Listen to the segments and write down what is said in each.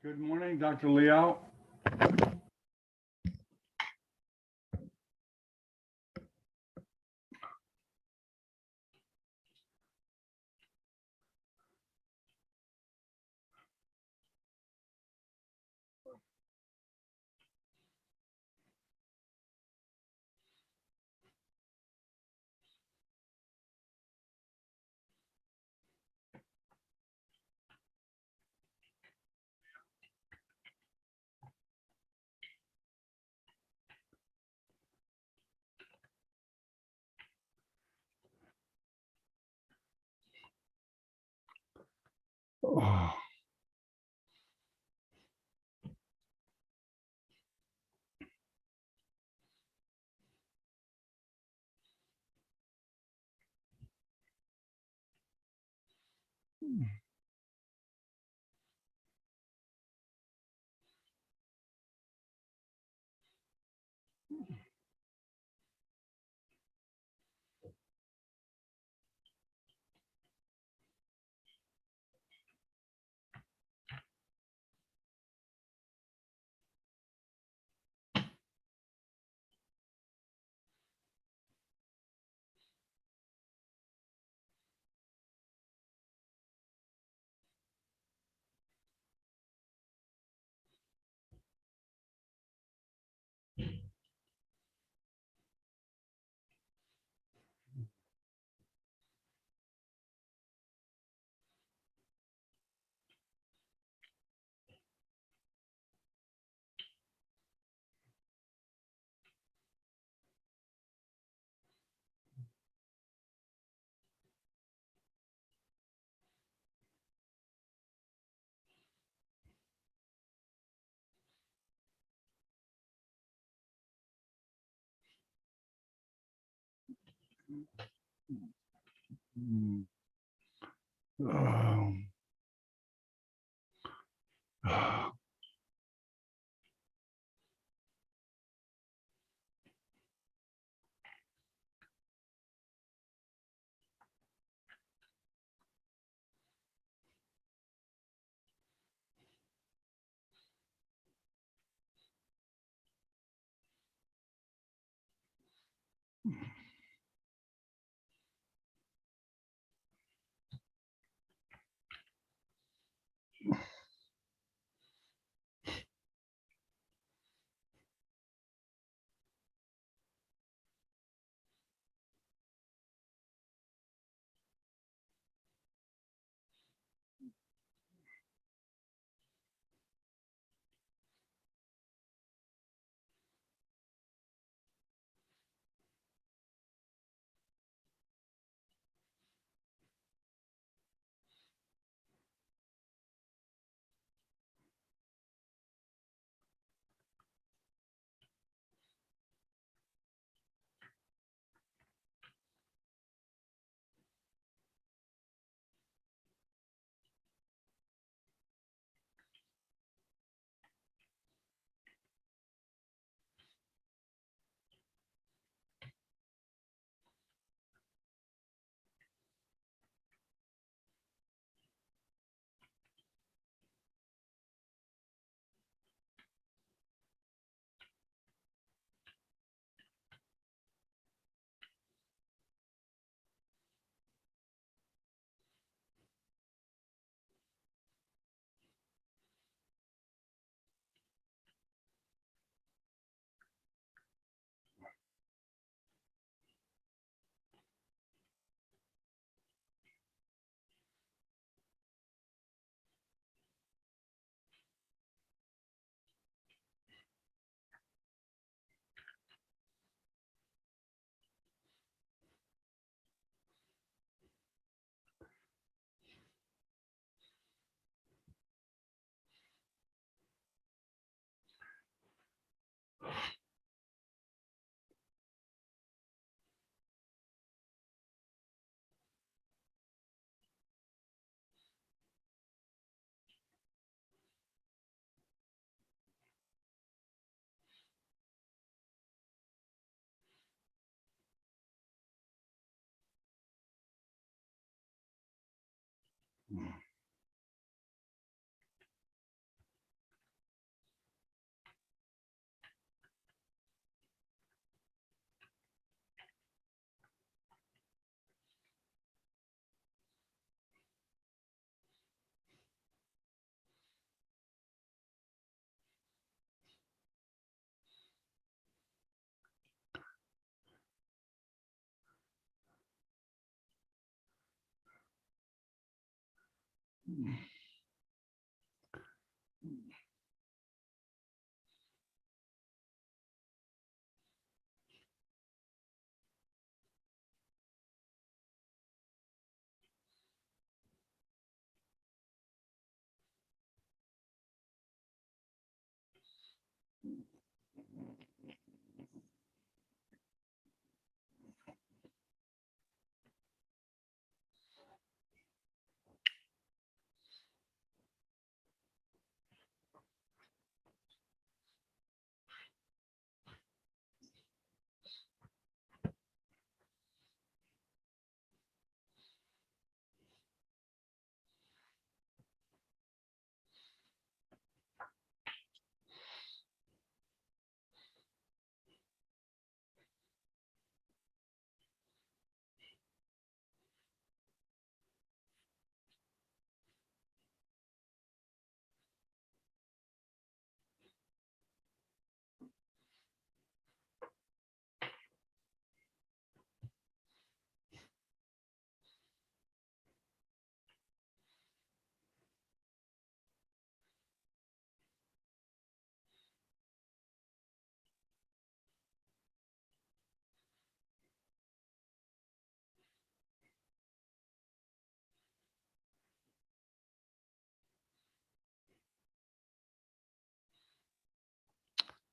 Good morning, Dr. Liao. Oh. Um,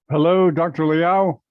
Hello, Dr. Liao.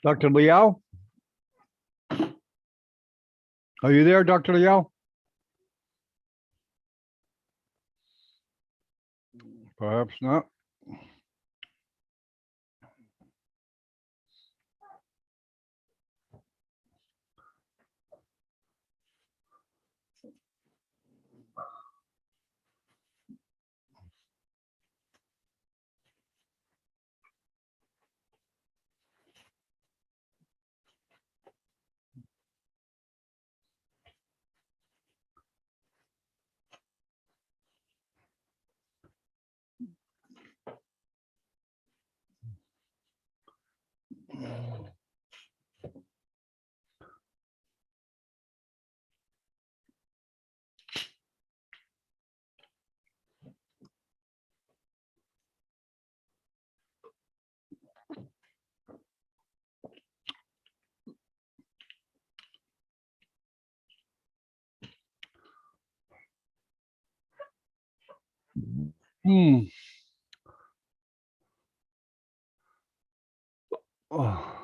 Dr. Liao? Are you there, Dr. Liao? Perhaps not. Hmm. Oh.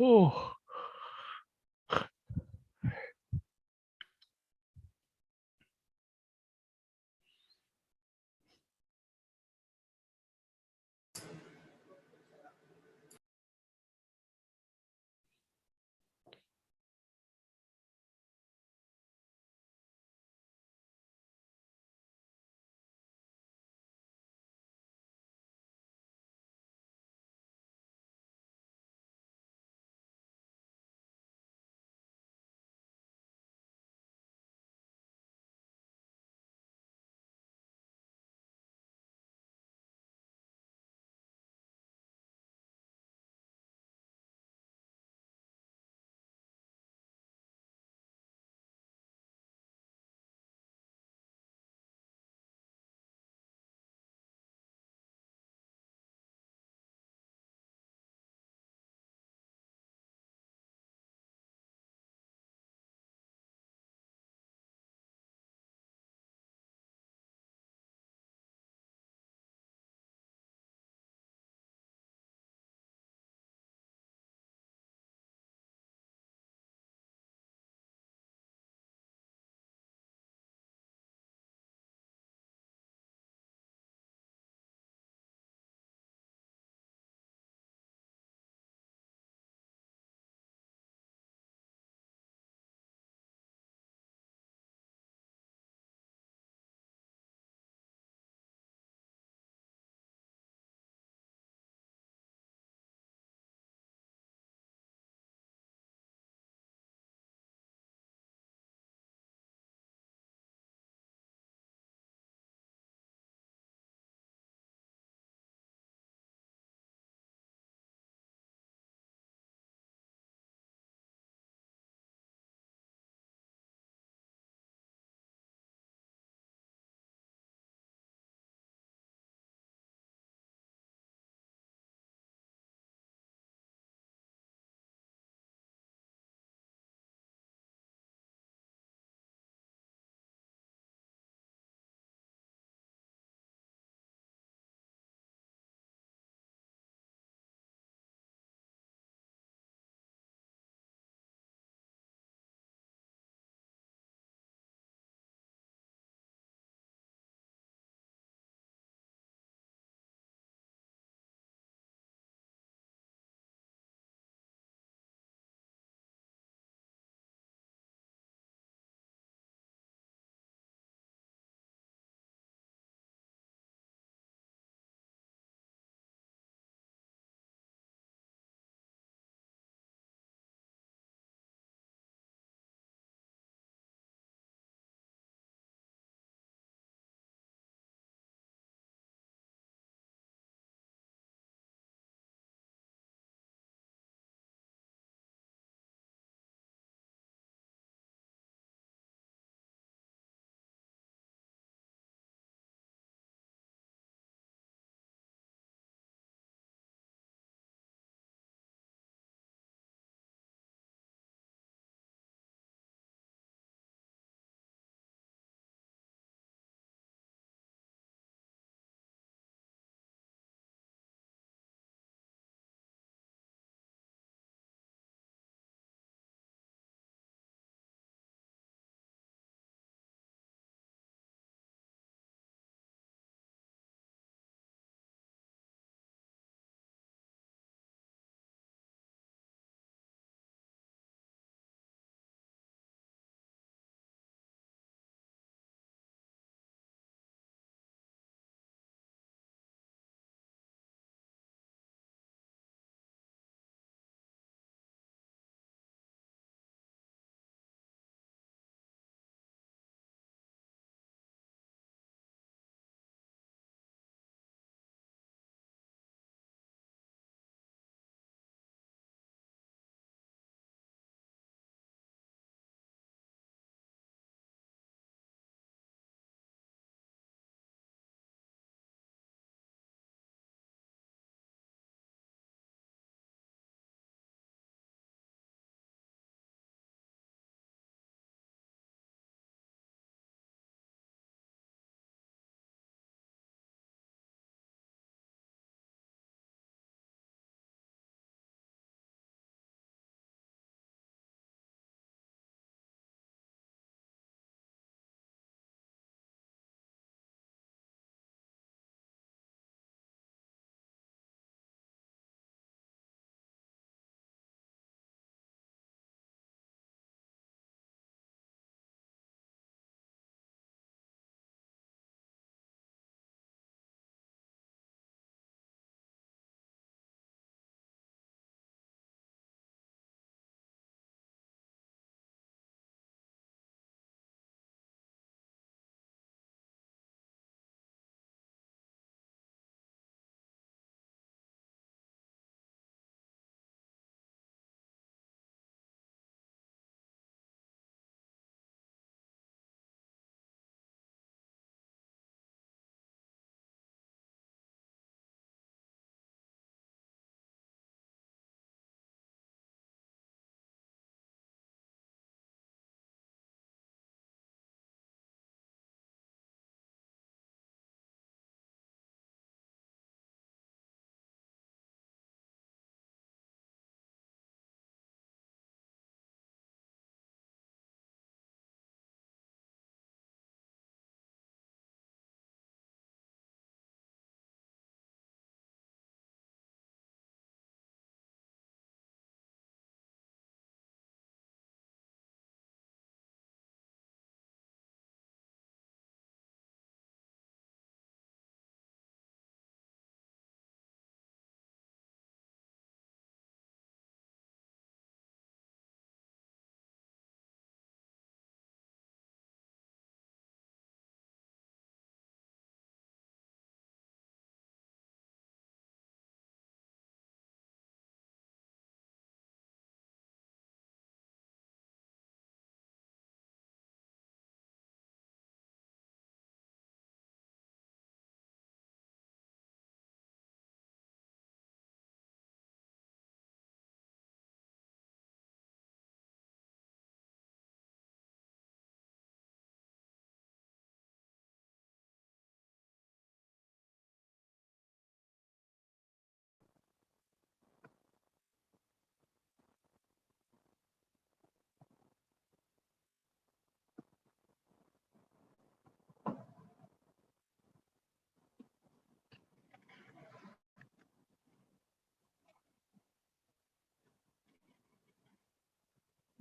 Oh.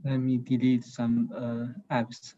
Let me delete some apps.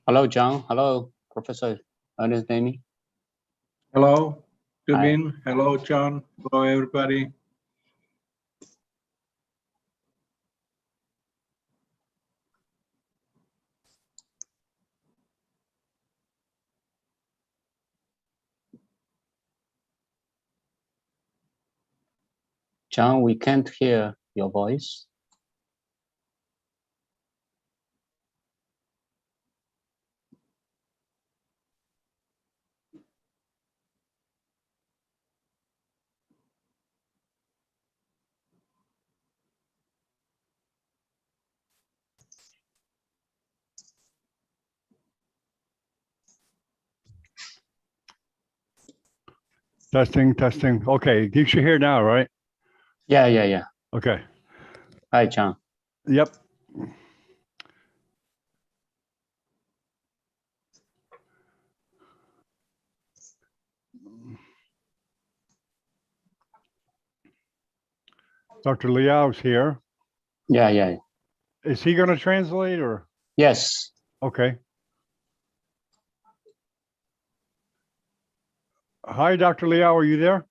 Hello, John. Hello, Professor Ernest Demi. Hello, Hi. Dubin. Hello, John. Hello, everybody. John, we can't hear your voice. Testing, testing. Okay, you should hear now, right? Yeah. Okay. Hi, John. Yep. Dr. Liao's here. Yeah. Is he going to translate or? Yes. Okay. Hi, Dr. Liao, are you there?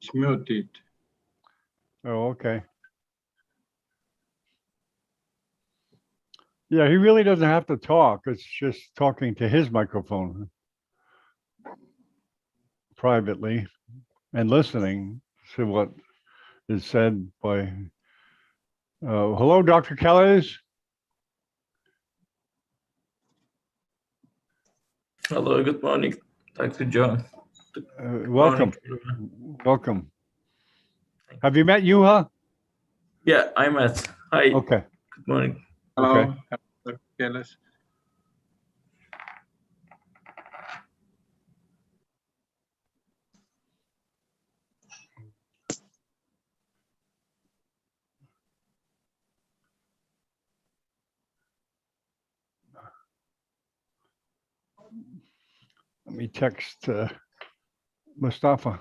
It's muted. Oh, okay. Yeah, he really doesn't have to talk. It's just talking to his microphone privately and listening to what is said by. Hello, Dr. Kellys. Hello, good morning, Dr. John. Welcome. Welcome. Have you met Juha? Yeah, I met. Hi. Okay. Good morning. Hello, Okay. Dr. Kellis. Let me text Mustafa.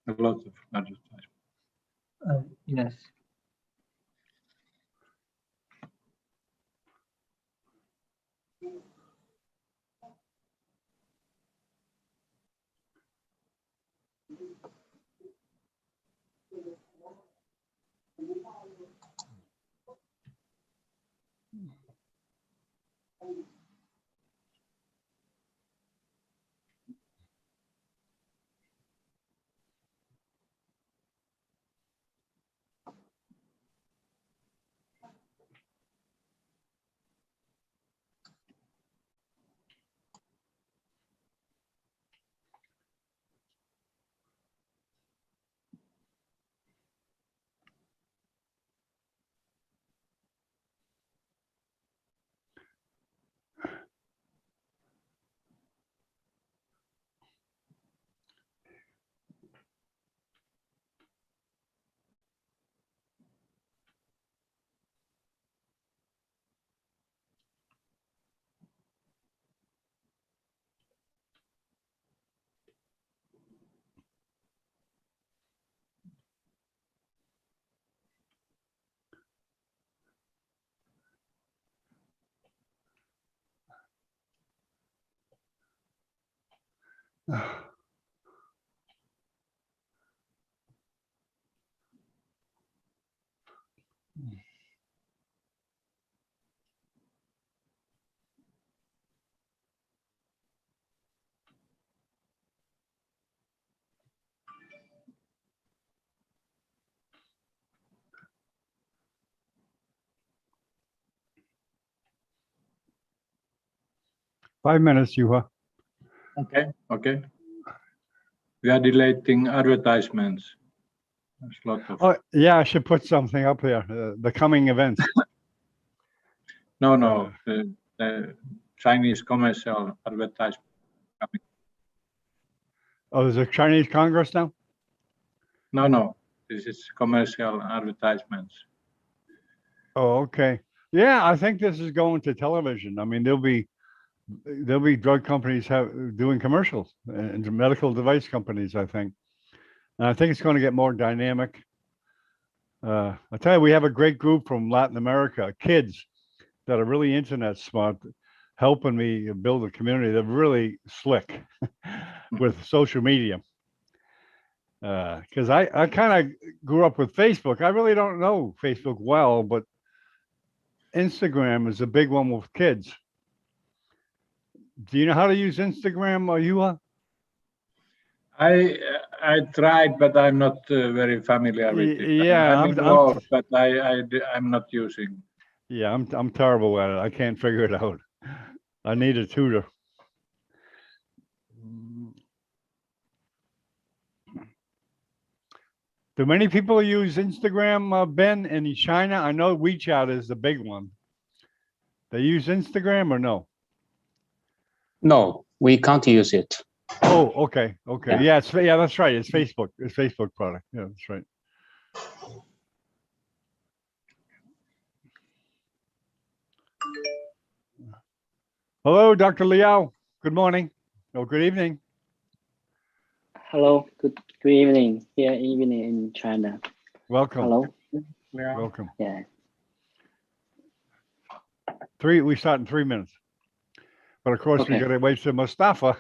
A lot of advertising. Yes. 5 minutes, Juha. Okay, okay. We are deleting advertisements. There's a lot of. Oh, yeah, I should put something up here. The coming events. No, the Chinese commercial advertisement. Oh, there's a Chinese Congress now? No, this is commercial advertisements. Oh, okay. Yeah, I think this is going to television. I mean, there'll be drug companies doing commercials and medical device companies, I think. And I think it's going to get more dynamic. I tell you, we have a great group from Latin America, kids that are really internet smart, helping me build a community. They're really slick with social media. Because I kind of grew up with Facebook. I really don't know Facebook well, but Instagram is a big one with kids. Do you know how to use Instagram, Juha? I tried, but I'm not very familiar with it. Yeah, I'm involved, but I'm not using. Yeah, I'm terrible at it. I can't figure it out. I need a tutor. Do many people use Instagram, Ben, in China? I know WeChat is the big one. They use Instagram or no? No, we can't use it. Oh, okay. Yeah. Yeah, that's right. It's Facebook. It's Facebook product. Yeah, that's right. Hello, Dr. Liao. Good morning. Oh, good evening. Hello, good evening. Here evening in China. Welcome. Hello. Welcome. Yeah. We start in 3 minutes. But of course, we Okay. got to wait for Mustafa.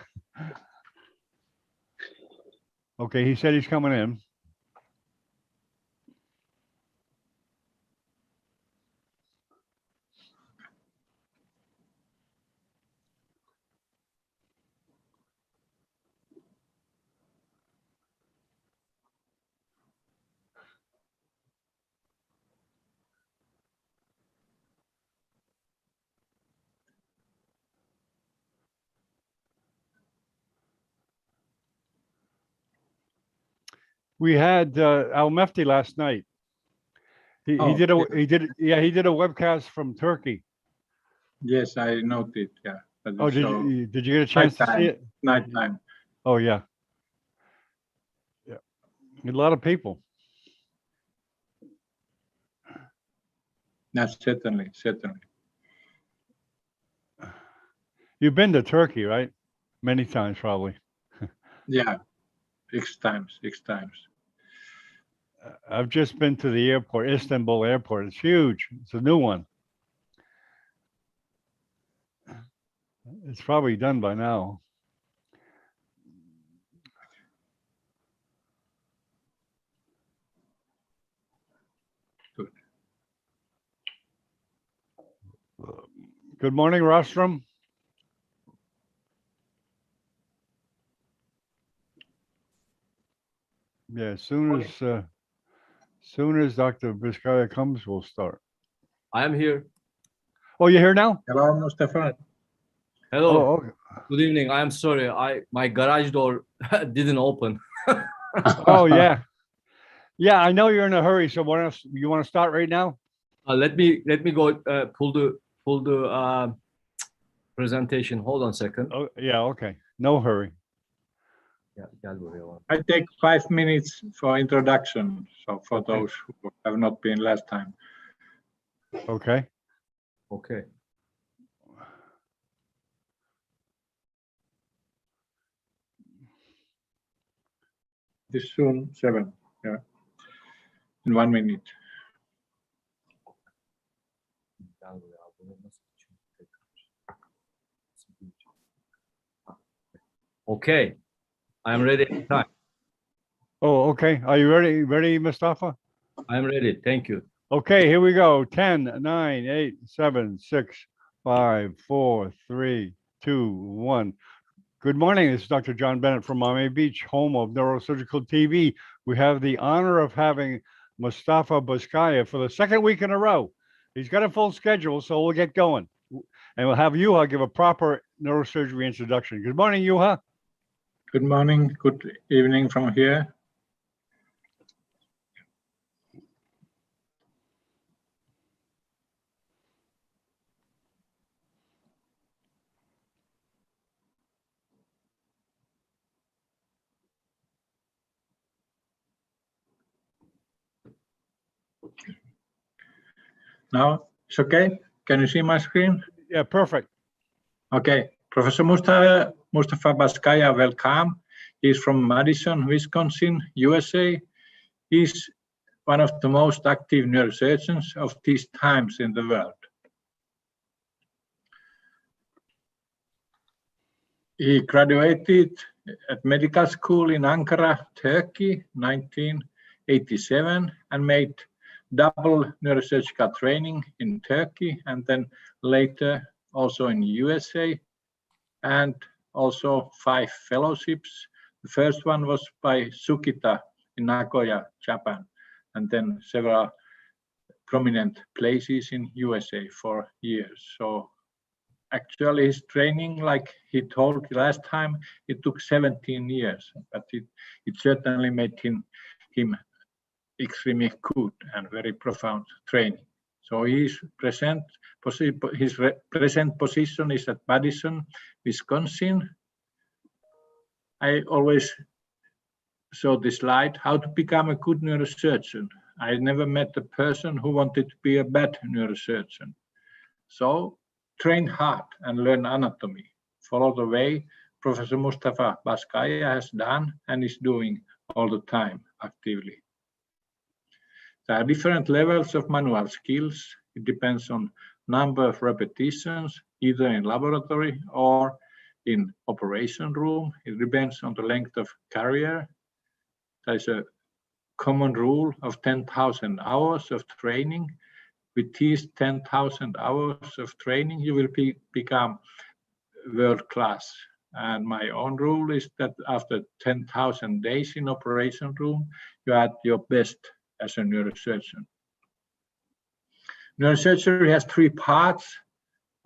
Okay, he said he's coming in. We had Al Mefti last night. He Oh, did yeah. he did a webcast from Turkey. Yes, I noted. Yeah. But Oh, it's so did you get a chance to see it? nighttime. Oh yeah. Yeah. A lot of people. Yes, certainly. You've been to Turkey, right? Many times probably. Yeah, six times. I've just been to the airport, Istanbul airport. It's huge. It's a new one. It's probably done by now. Good. Good morning, Rostrum. Yeah, as soon as Dr. Baskaya comes, we'll start. I am here. Oh, you're here now? Hello, Mustafa. Hello. Oh, okay. Good evening. I am sorry. My garage door didn't open. Oh, yeah. Yeah, I know you're in a hurry. So you want to start right now? Let me go pull the presentation. Hold on a second. Oh, yeah. Okay. No hurry. Yeah, gel buraya. I take 5 minutes for introduction. So for those who have not been last time. Okay. Okay. It is soon 7. Yeah. In 1 minute. Gel buraya. Bunu nasıl açayım? Okay. I'm ready anytime. Oh, okay. Are you ready? Ready, Mustafa? I'm ready. Thank you. Okay, here we go. 10, 9, 8, 7, 6, 5, 4, 3, 2, 1. Good morning. This is Dr. John Bennett from Miami Beach, home of Neurosurgical TV. We have the honor of having Mustafa Baskaya for the second week in a row. He's got a full schedule, so we'll get going. And we'll have Juha give a proper neurosurgery introduction. Good morning, Juha. Good morning, good evening from here. Now, it's okay? Can you see my screen? Yeah, perfect. Okay, Professor Mustafa Baskaya, welcome. He's from Madison, Wisconsin, USA. He's one of the most active neurosurgeons of these times in the world. He graduated at medical school in Ankara, Turkey, 1987, and made double neurosurgical training in Turkey, and then later also in USA, and also 5 fellowships. The first one was by Sukita in Nagoya, Japan, and then several prominent places in USA for years. So actually his training, like he told last time, it took 17 years, but it certainly made him extremely good and very profound training. So his present position is at Madison, Wisconsin. I always saw this slide, how to become a good neurosurgeon. I never met a person who wanted to be a bad neurosurgeon. So train hard and learn anatomy. Follow the way Professor Mustafa Baskaya has done and is doing all the time actively. There are different levels of manual skills. It depends on number of repetitions, either in laboratory or in operation room. It depends on the length of career. There's a common rule of 10,000 hours of training. With these 10,000 hours of training, you will become world class. And my own rule is that after 10,000 days in operation room, you are at your best as a neurosurgeon. Neurosurgery has 3 parts: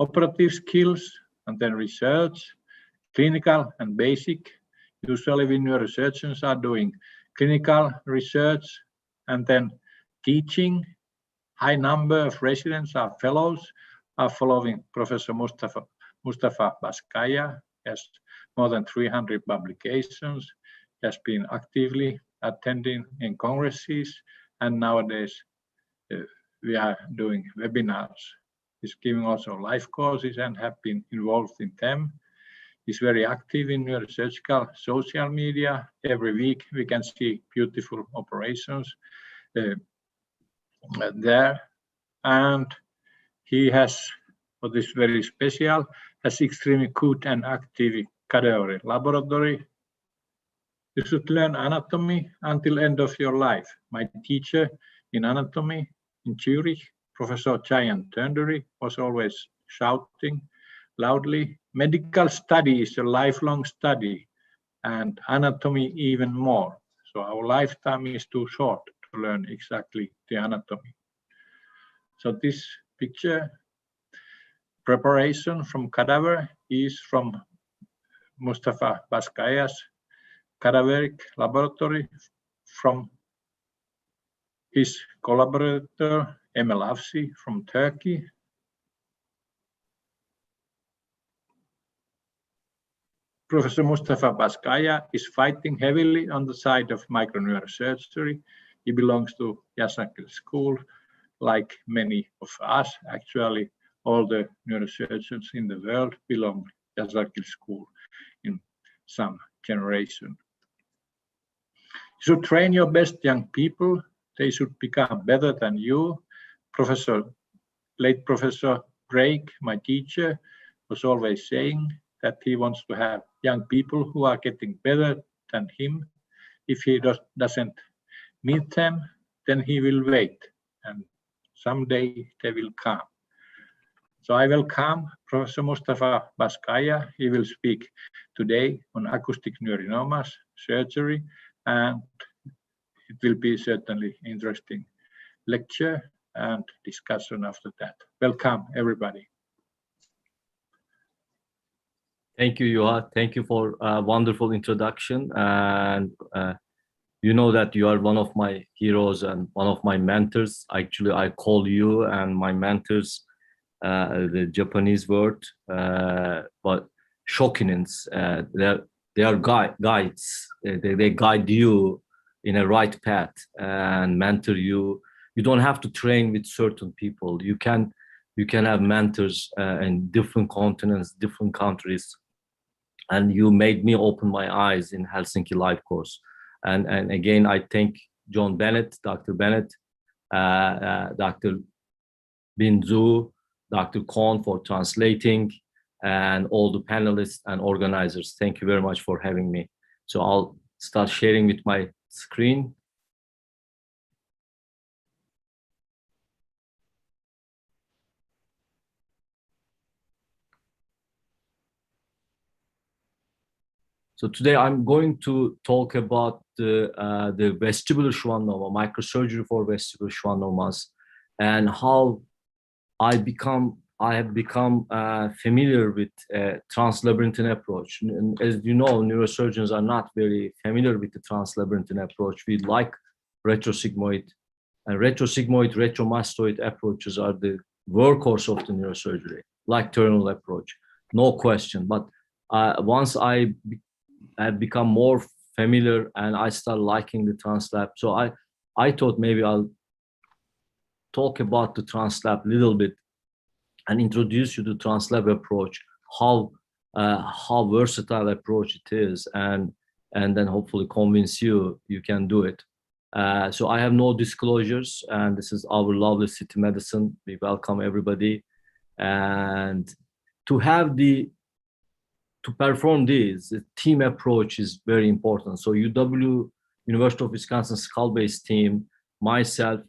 operative skills, and then research, clinical and basic. Usually we neurosurgeons are doing clinical research and then teaching. High number of residents or fellows are following Professor Mustafa Baskaya. He has more than 300 publications. He has been actively attending in congresses, and nowadays we are doing webinars. He's giving also live courses and have been involved in them. He's very active in neurosurgical social media. Every week we can see beautiful operations there, and he has, what is very special, has extremely good and active cadaver laboratory. You should learn anatomy until end of your life. My teacher in anatomy in Zurich, Professor Giant Turnbury, was always shouting loudly, medical study is a lifelong study, and anatomy even more. So our lifetime is too short to learn exactly the anatomy. So this picture preparation from cadaver is from Mustafa Baskaya's cadaveric laboratory from his collaborator Emel Avci from Turkey. Professor Mustafa Baskaya is fighting heavily on the side of microneurosurgery. He belongs to Yazakil School, like many of us. Actually, all the neurosurgeons in the world belong to Yazakil School in some generation. You should train your best young people. They should become better than you. Late Professor Drake, my teacher, was always saying that he wants to have young people who are getting better than him. If he doesn't meet them, then he will wait, and someday they will come. So I welcome Professor Mustafa Baskaya. He will speak today on acoustic neurinomas surgery, and it will be certainly interesting lecture and discussion after that. Welcome, everybody. Thank you, Juha. Thank you for a wonderful introduction. And you know that you are one of my heroes and one of my mentors. Actually, I call you and my mentors the Japanese word, but shokinins. They are guides. They guide you in a right path and mentor you. You don't have to train with certain people. You can have mentors in different continents, different countries. And you made me open my eyes in Helsinki Live course. And again, I thank John Bennett, Dr. Bennett, Dr. Binzu, Dr. Kohn for translating, and all the panelists and organizers. Thank you very much for having me. So I'll start sharing with my screen. So today I'm going to talk about the vestibular schwannoma, microsurgery for vestibular schwannomas, and how I have become familiar with trans-labyrinthine approach. And as you know, neurosurgeons are not very familiar with the trans-labyrinthine approach. We like retrosigmoid, and retrosigmoid, retromastoid approaches are the workhorse of the neurosurgery, like terminal approach, no question. But once I have become more familiar and I start liking the translab, so I thought maybe I'll talk about the translab a little bit and introduce you to translab approach, how versatile approach it is, and then hopefully convince you can do it. So I have no disclosures, and this is our lovely City Medicine. We welcome everybody, and to perform this, the team approach is very important. So UW, University of Wisconsin skull-based team, myself,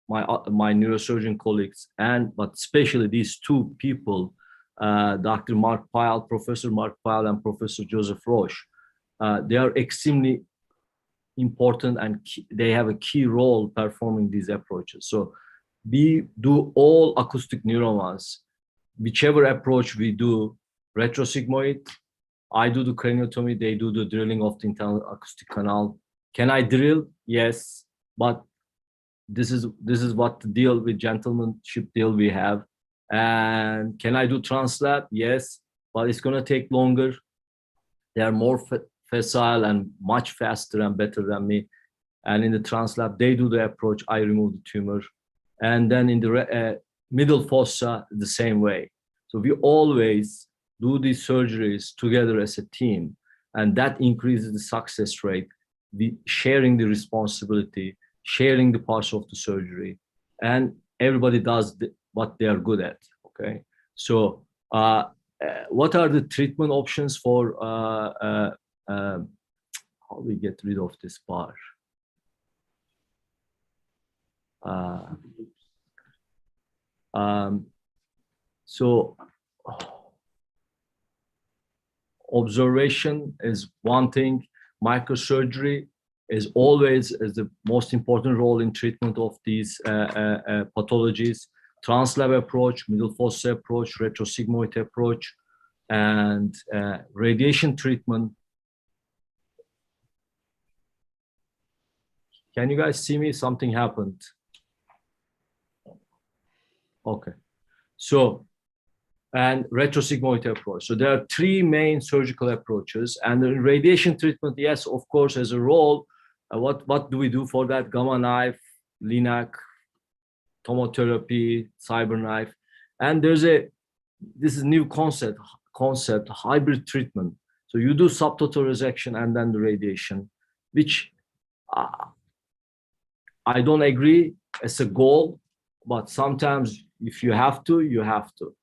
my neurosurgeon colleagues, but especially these two people, Dr. Mark Pyle, Professor Mark Pyle, and Professor Joseph Roche, they are extremely important, and they have a key role performing these approaches. So we do all acoustic neuromas, whichever approach we do, retrosigmoid, I do the craniotomy, they do the drilling of the internal acoustic canal. Can I drill? Yes, but this is what the deal with gentlemanship deal we have. And can I do translab? Yes, but it's gonna take longer. They are more facile and much faster and better than me. And in the translab, they do the approach, I remove the tumor. And then in the middle fossa, the same way. So we always do these surgeries together as a team, and that increases the success rate, sharing the responsibility, sharing the parts of the surgery, and everybody does what they are good at, okay? So what are the treatment options for, how do we get rid of this bar? Observation is one thing. Microsurgery is always the most important role in treatment of these pathologies. Translab approach, middle fossa approach, retrosigmoid approach, and radiation treatment. Can you guys see me? Something happened. Okay. So, and retrosigmoid approach. So there are three main surgical approaches, and the radiation treatment, yes, of course, has a role. What do we do for that? Gamma knife, LINAC, tomotherapy, CyberKnife, and this is new concept, hybrid treatment. So you do subtotal resection and then the radiation, which I don't agree as a goal, but sometimes if you have to, you have to.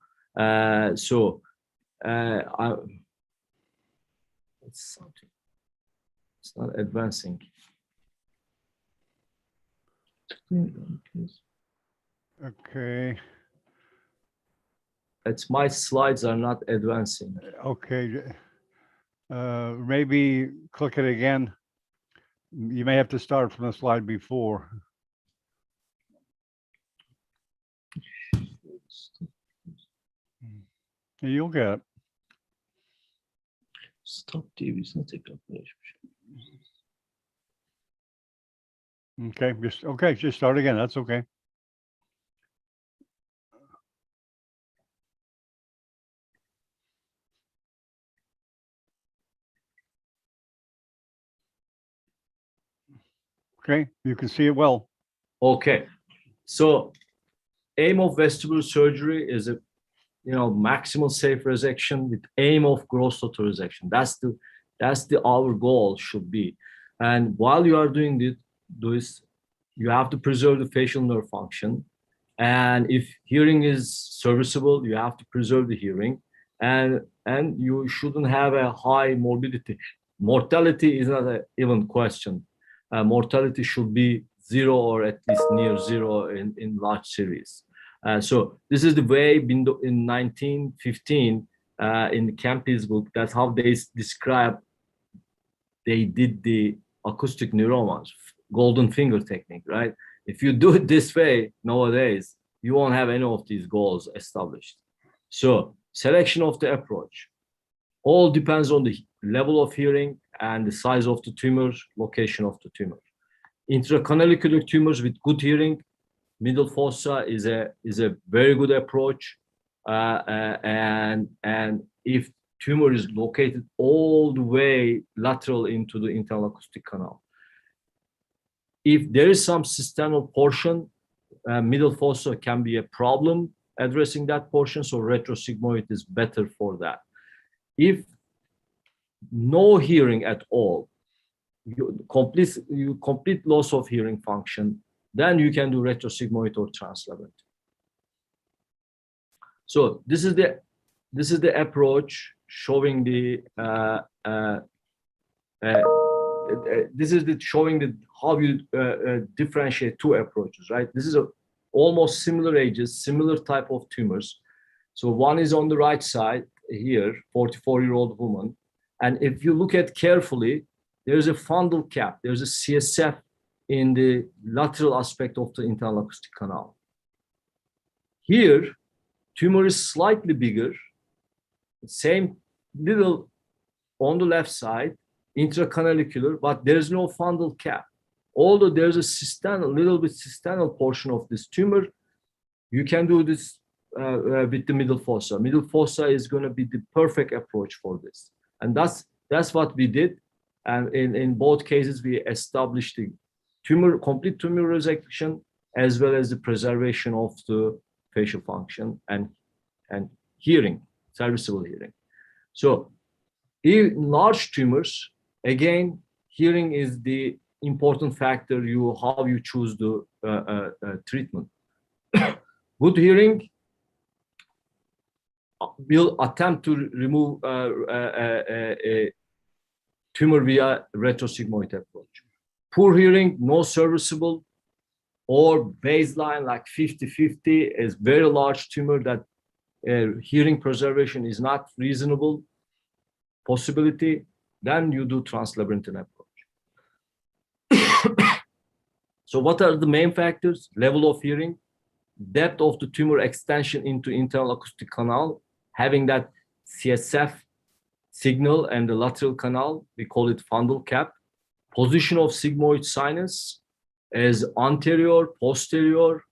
It's not advancing. Okay, It's my slides are not advancing. okay. Maybe click it again. You may have to start from the slide before. You'll get it. Stop TV'sine tekrar paylaşmış. Okay, just start again. That's okay. Okay, you can see it well. Okay, so aim of vestibular surgery is a maximal safe resection with aim of gross total resection. That's our goal should be. And while you are doing this, you have to preserve the facial nerve function. And if hearing is serviceable, you have to preserve the hearing. And you shouldn't have a high morbidity. Mortality is not an even question. Mortality should be 0 or at least near 0 in large series. So this is the way in 1915 in the Campbell's book, that's how they describe, they did the acoustic neuromas, golden finger technique, right? If you do it this way nowadays, you won't have any of these goals established. So selection of the approach all depends on the level of hearing and the size of the tumor, location of the tumor. Intracanalicular tumors with good hearing, middle fossa is a very good approach, and if tumor is located all the way lateral into the internal acoustic canal. If there is some cysternal portion, middle fossa can be a problem addressing that portion, so retrosigmoid is better for that. If no hearing at all, you complete loss of hearing function, then you can do retrosigmoid or translabyrinthine. So this is the approach showing the how you differentiate two approaches, right? This is almost similar ages, similar type of tumors. So one is on the right side here, 44-year-old woman, and if you look at carefully, there's a fundal cap, there's a CSF in the lateral aspect of the internal acoustic canal. Here, tumor is slightly bigger, same little on the left side, intracanalicular, but there's no fundal cap. Although there's a little bit cysternal portion of this tumor, you can do this with the middle fossa. Middle fossa is going to be the perfect approach for this. And that's what we did. And in both cases, we established the complete tumor resection, as well as the preservation of the facial function and hearing, serviceable hearing. So in large tumors, again, hearing is the important factor how you choose the treatment. Good hearing will attempt to remove a tumor via retrosigmoid approach. Poor hearing, no serviceable, or baseline like 50-50 is very large tumor that hearing preservation is not reasonable possibility, then you do translabyrinthine approach. So what are the main factors? Level of hearing, depth of the tumor extension into internal acoustic canal, having that CSF signal and the lateral canal, we call it fundal cap. Position of sigmoid sinus as anterior, posterior.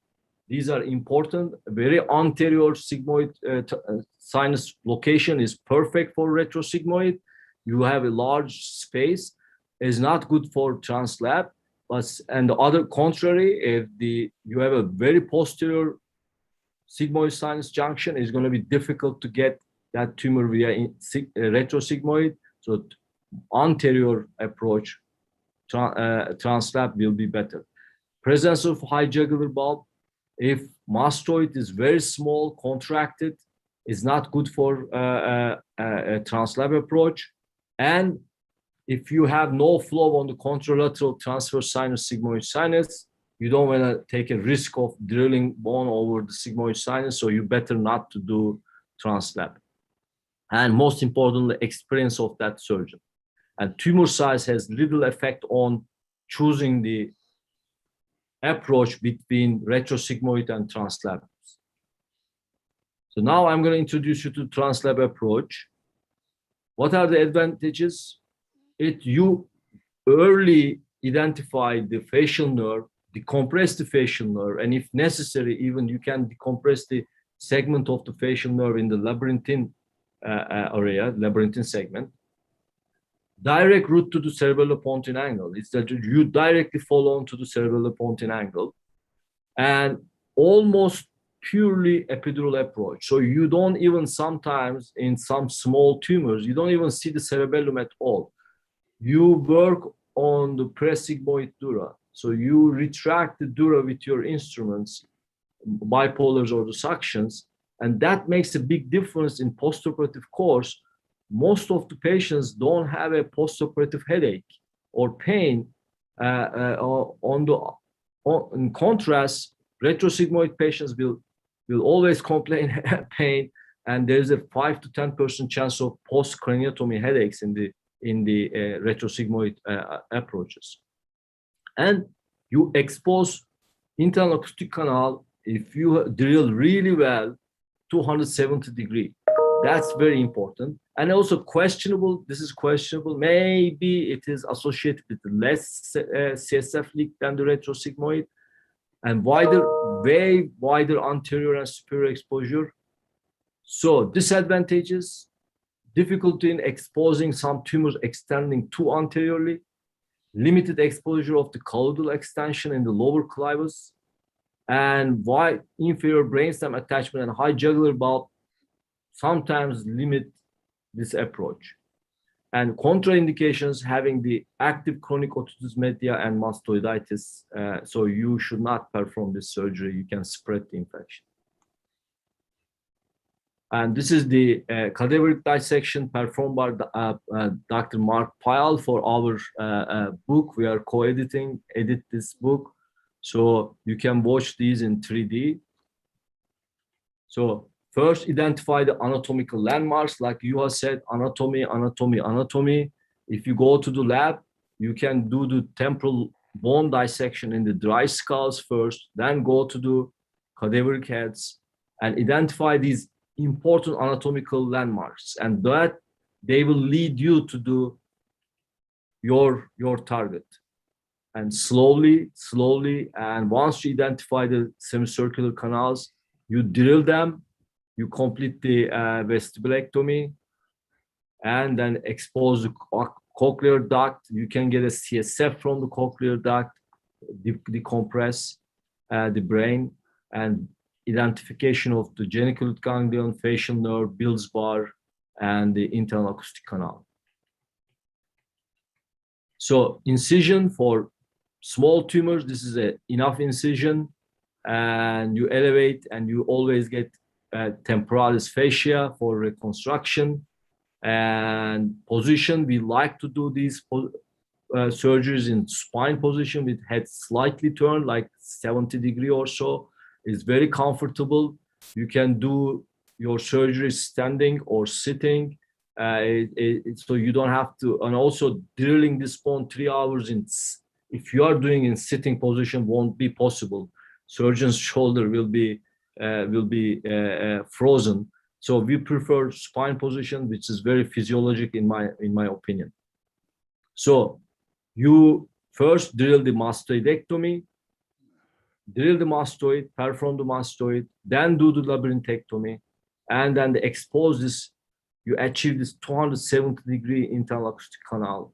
These are important. Very anterior sigmoid sinus location is perfect for retrosigmoid. You have a large space. Is not good for translab. And the other contrary, if you have a very posterior sigmoid sinus junction, it's going to be difficult to get that tumor via retrosigmoid. So anterior approach, translab will be better. Presence of high jugular bulb. If mastoid is very small, contracted, is not good for a translab approach. And if you have no flow on the contralateral transverse sinus, sigmoid sinus, you don't want to take a risk of drilling bone over the sigmoid sinus, so you better not to do translab. And most importantly, experience of that surgeon. And tumor size has little effect on choosing the approach between retrosigmoid and translab. So now I'm going to introduce you to translab approach. What are the advantages? You early identify the facial nerve, decompress the facial nerve, and if necessary, even you can decompress the segment of the facial nerve in the labyrinthine area, labyrinthine segment. Direct route to the cerebellopontine angle. It's that you directly follow on to the cerebellopontine angle, and almost purely epidural approach. So you don't even sometimes in some small tumors, you don't even see the cerebellum at all. You work on the presigmoid dura. So you retract the dura with your instruments, bipolars or the suctions, and that makes a big difference in postoperative course. Most of the patients don't have a postoperative headache or pain. In contrast, retrosigmoid patients will always complain pain, and there's a 5 to 10% chance of post-craniotomy headaches in the retrosigmoid approaches. And you expose internal acoustic canal, if you drill really well, 270 degree. That's very important. And also questionable, this is questionable, maybe it is associated with less CSF leak than the retrosigmoid, and way wider anterior and superior exposure. So disadvantages, difficulty in exposing some tumors extending too anteriorly, limited exposure of the caudal extension in the lower clivus, and wide inferior brainstem attachment and high jugular bulb sometimes limit this approach. And contraindications, having the active chronic otitis media and mastoiditis, so you should not perform this surgery. You can spread the infection. And this is the cadaveric dissection performed by Dr. Mark Pyle for our book. We are co-editing, edit this book. So you can watch these in 3D. So first, identify the anatomical landmarks. Like Juha said, anatomy, anatomy, anatomy. If you go to the lab, you can do the temporal bone dissection in the dry skulls first, then go to the cadaveric heads and identify these important anatomical landmarks, and that they will lead you to do your target. And slowly, and once you identify the semicircular canals, you drill them, you complete the vestibulectomy, and then expose the cochlear duct. You can get a CSF from the cochlear duct, decompress the brain, and identification of the geniculate ganglion, facial nerve, Bill's bar, and the internal acoustic canal. So incision for small tumors, this is enough incision, and you elevate, and you always get temporalis fascia for reconstruction. And position, we like to do these surgeries in spine position with head slightly turned, like 70 degree or so. It's very comfortable. You can do your surgery standing or sitting, so you don't have to. And also drilling this bone 3 hours if you are doing in sitting position won't be possible. Surgeon's shoulder will be frozen. So we prefer spine position, which is very physiologic in my opinion. So you first drill the mastoidectomy, drill the mastoid, perform the mastoid, then do the labyrinthectomy, and then expose this. You achieve this 270 degree internal acoustic canal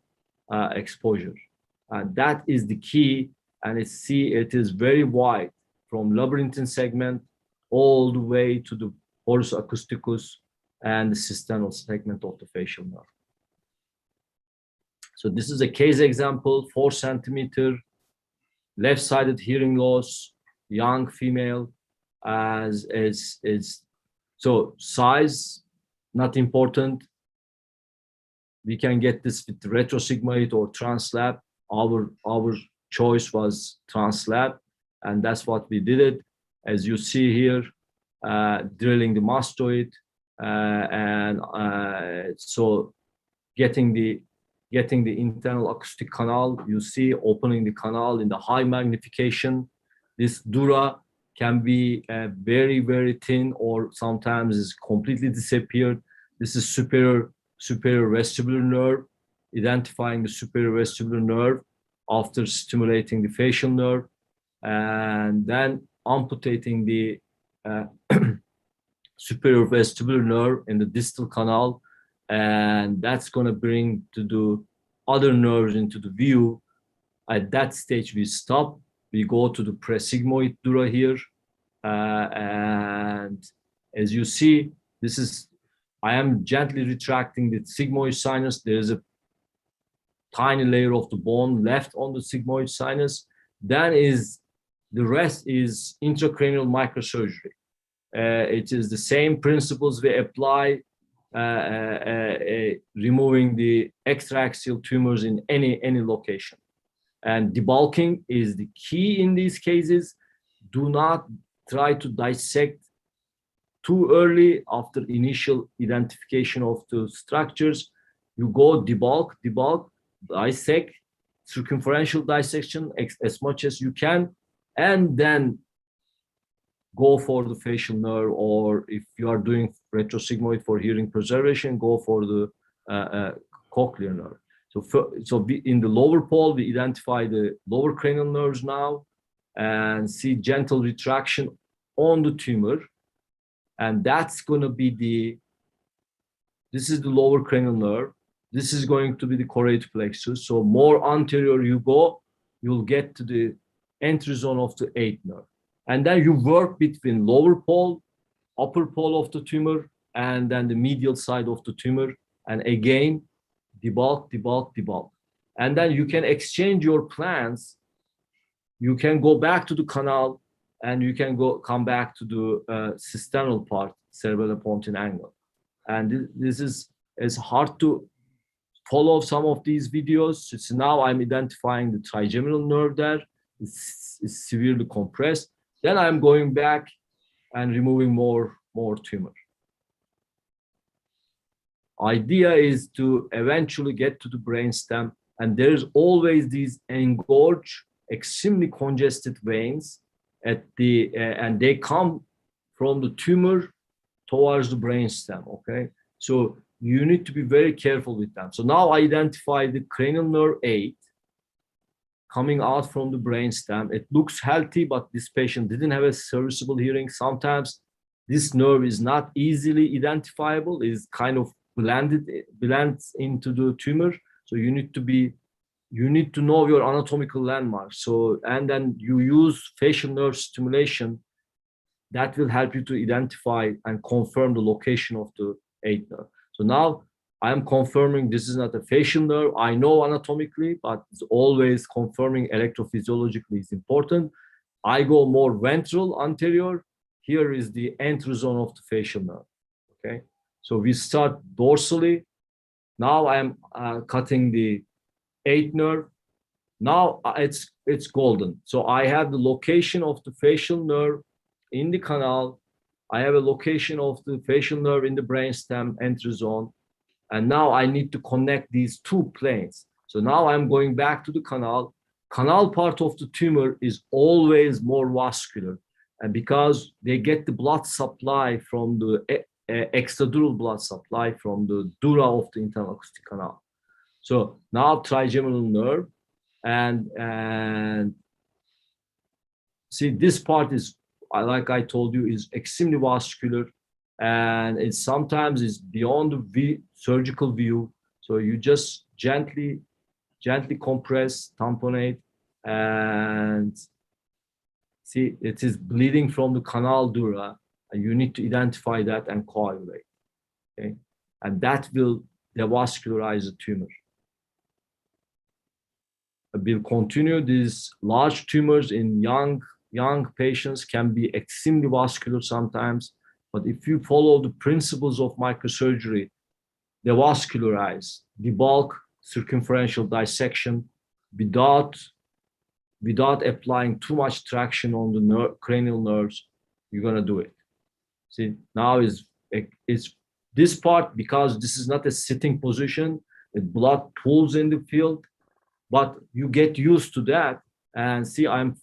exposure. And that is the key. And it is very wide from labyrinthine segment all the way to the porus acousticus and the cysternal segment of the facial nerve. So this is a case example, 4 centimeter, left-sided hearing loss, young female, so size, not important. we can get this with retrosigmoid or translab. Our choice was translab, and that's what we did it. As you see here, drilling the mastoid, so getting the internal acoustic canal. You see opening the canal in the high magnification. This dura can be very, very thin, or sometimes is completely disappeared. This is superior vestibular nerve, identifying the superior vestibular nerve after stimulating the facial nerve, and then amputating the superior vestibular nerve in the distal canal, and that's going to bring to the other nerves into the view. At that stage, we stop. We go to the presigmoid dura here, and as you see, I am gently retracting the sigmoid sinus. There is a tiny layer of the bone left on the sigmoid sinus. Then the rest is intracranial microsurgery. It is the same principles we apply, removing the extraaxial tumors in any location. And debulking is the key in these cases. Do not try to dissect too early after initial identification of the structures. You go debulk, dissect, circumferential dissection as much as you can, and then go for the facial nerve, or if you are doing retrosigmoid for hearing preservation, go for the cochlear nerve. So in the lower pole, we identify the lower cranial nerves now and see gentle retraction on the tumor. And that's going to be this is the lower cranial nerve. This is going to be the choroid plexus. So more anterior you go, you'll get to the entry zone of the eighth nerve. And then you work between lower pole, upper pole of the tumor, and then the medial side of the tumor. And again, debulk. And then you can exchange your plans. You can go back to the canal, and you can come back to the cisternal part, cerebellopontine angle. And this is hard to follow some of these videos. So now I'm identifying the trigeminal nerve there. It's severely compressed. Then I'm going back and removing more tumor. Idea is to eventually get to the brainstem, and there's always these engorged, extremely congested veins at the and they come from the tumor towards the brainstem. Okay, so you need to be very careful with them. So now I identify the cranial nerve 8 coming out from the brainstem. It looks healthy, but this patient didn't have a serviceable hearing. Sometimes this nerve is not easily identifiable, is kind of blends into the tumor. So you need to know your anatomical landmarks. So, and then you use facial nerve stimulation that will help you to identify and confirm the location of the eighth nerve. So now I am confirming this is not a facial nerve. I know anatomically, but it's always confirming electrophysiologically is important. I go more ventral anterior. Here is the entry zone of the facial nerve. Okay, so we start dorsally. Now I'm cutting the eighth nerve. Now it's golden. So I have the location of the facial nerve in the canal. I have a location of the facial nerve in the brainstem entry zone. And now I need to connect these two planes. So now I'm going back to the canal. Canal part of the tumor is always more vascular. And because they get the blood supply from the extradural blood supply from the dura of the internal acoustic canal. So now trigeminal nerve, and see this part is, like I told you, is extremely vascular, and it sometimes is beyond the surgical view. So you just gently compress, tamponate, and see it is bleeding from the canal dura, and you need to identify that and coagulate. Okay, and that will devascularize the tumor. We'll continue. These large tumors in young patients can be extremely vascular sometimes, but if you follow the principles of microsurgery, devascularize debulk circumferential dissection without applying too much traction on the cranial nerves, you're gonna do it. See, now is this part, because this is not a sitting position, the blood pools in the field, but you get used to that. And see, I'm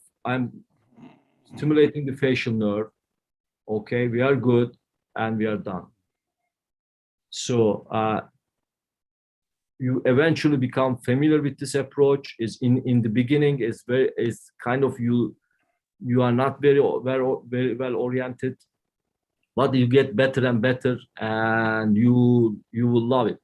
stimulating the facial nerve. Okay, we are good, and we are done. So you eventually become familiar with this approach. Is in the beginning is kind of you are not very well oriented, but you get better and better, and you will love it.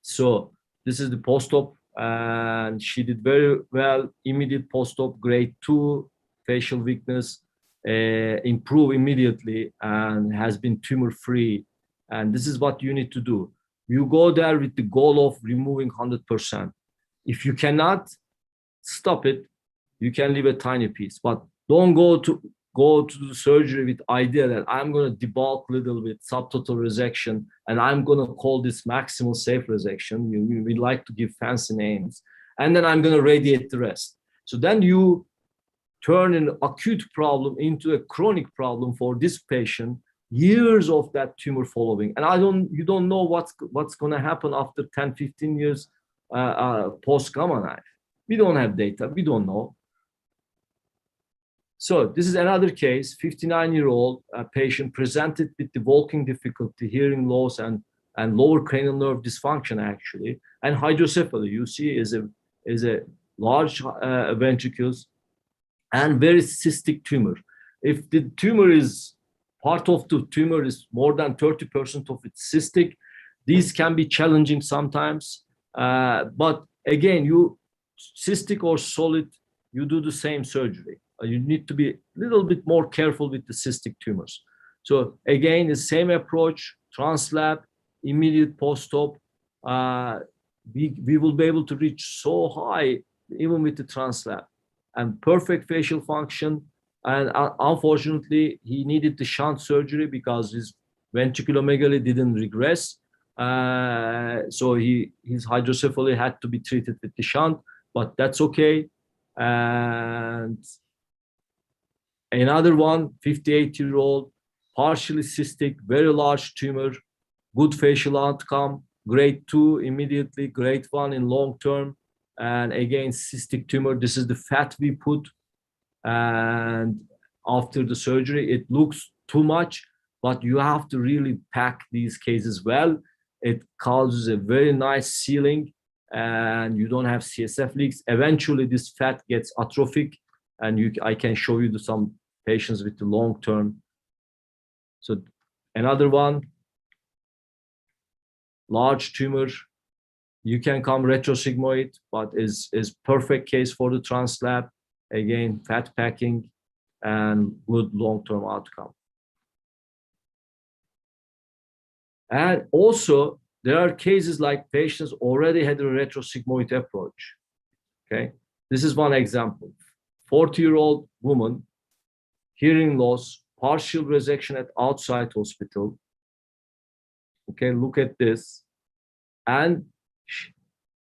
So this is the post-op, and she did very well. Immediate post-op, grade 2 facial weakness, improve immediately, and has been tumor-free. And this is what you need to do. You go there with the goal of removing 100%. If you cannot stop it, you can leave a tiny piece, but don't go to the surgery with idea that I'm going to debulk a little bit, subtotal resection, and I'm going to call this maximal safe resection. We like to give fancy names, and then I'm going to radiate the rest. So then you turn an acute problem into a chronic problem for this patient. Years of that tumor following, and you don't know what's going to happen after 10, 15 years post Gamma knife. We don't have data. We don't know. So this is another case. 59-year-old patient presented with the walking difficulty, hearing loss, and lower cranial nerve dysfunction actually, and hydrocephaly. You see, is a large ventricles and very cystic tumor. If the tumor is part of the tumor is more than 30% of it cystic, these can be challenging sometimes. But again, you cystic or solid, you do the same surgery. You need to be a little bit more careful with the cystic tumors. So again, the same approach, translab, immediate post-op. We will be able to reach so high even with the translab, and perfect facial function. And unfortunately, he needed the shunt surgery because his ventriculomegaly didn't regress. So his hydrocephaly had to be treated with the shunt, but that's okay. And another one, 58-year-old, partially cystic, very large tumor, good facial outcome, grade 2 immediately, grade 1 in long term. And again, cystic tumor, this is the fat we put. And after the surgery, it looks too much, but you have to really pack these cases well. It causes a very nice sealing, and you don't have CSF leaks. Eventually, this fat gets atrophic, and I can show you some patients with the long term. So another one, large tumor. You can come retrosigmoid, but is perfect case for the translab. Again, fat packing and good long-term outcome. And also, there are cases like patients already had a retrosigmoid approach. Okay, this is one example. 40-year-old woman, hearing loss, partial resection at outside hospital. Okay, look at this. And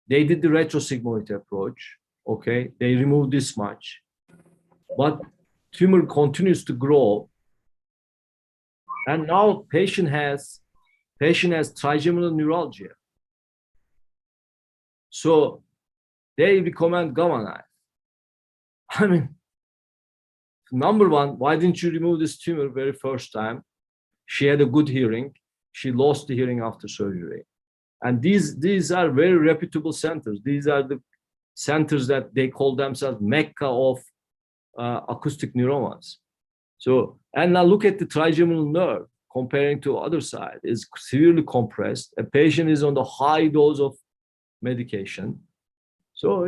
they did the retrosigmoid approach. Okay, they removed this much, but tumor continues to grow, and now patient has trigeminal neuralgia. So they recommend Gamma knife. I mean, number one, why didn't you remove this tumor very first time? She had a good hearing. She lost the hearing after surgery, and these are very reputable centers. These are the centers that they call themselves Mecca of acoustic neuromas. So, and now look at the trigeminal nerve comparing to other side is severely compressed. A patient is on the high dose of medication. So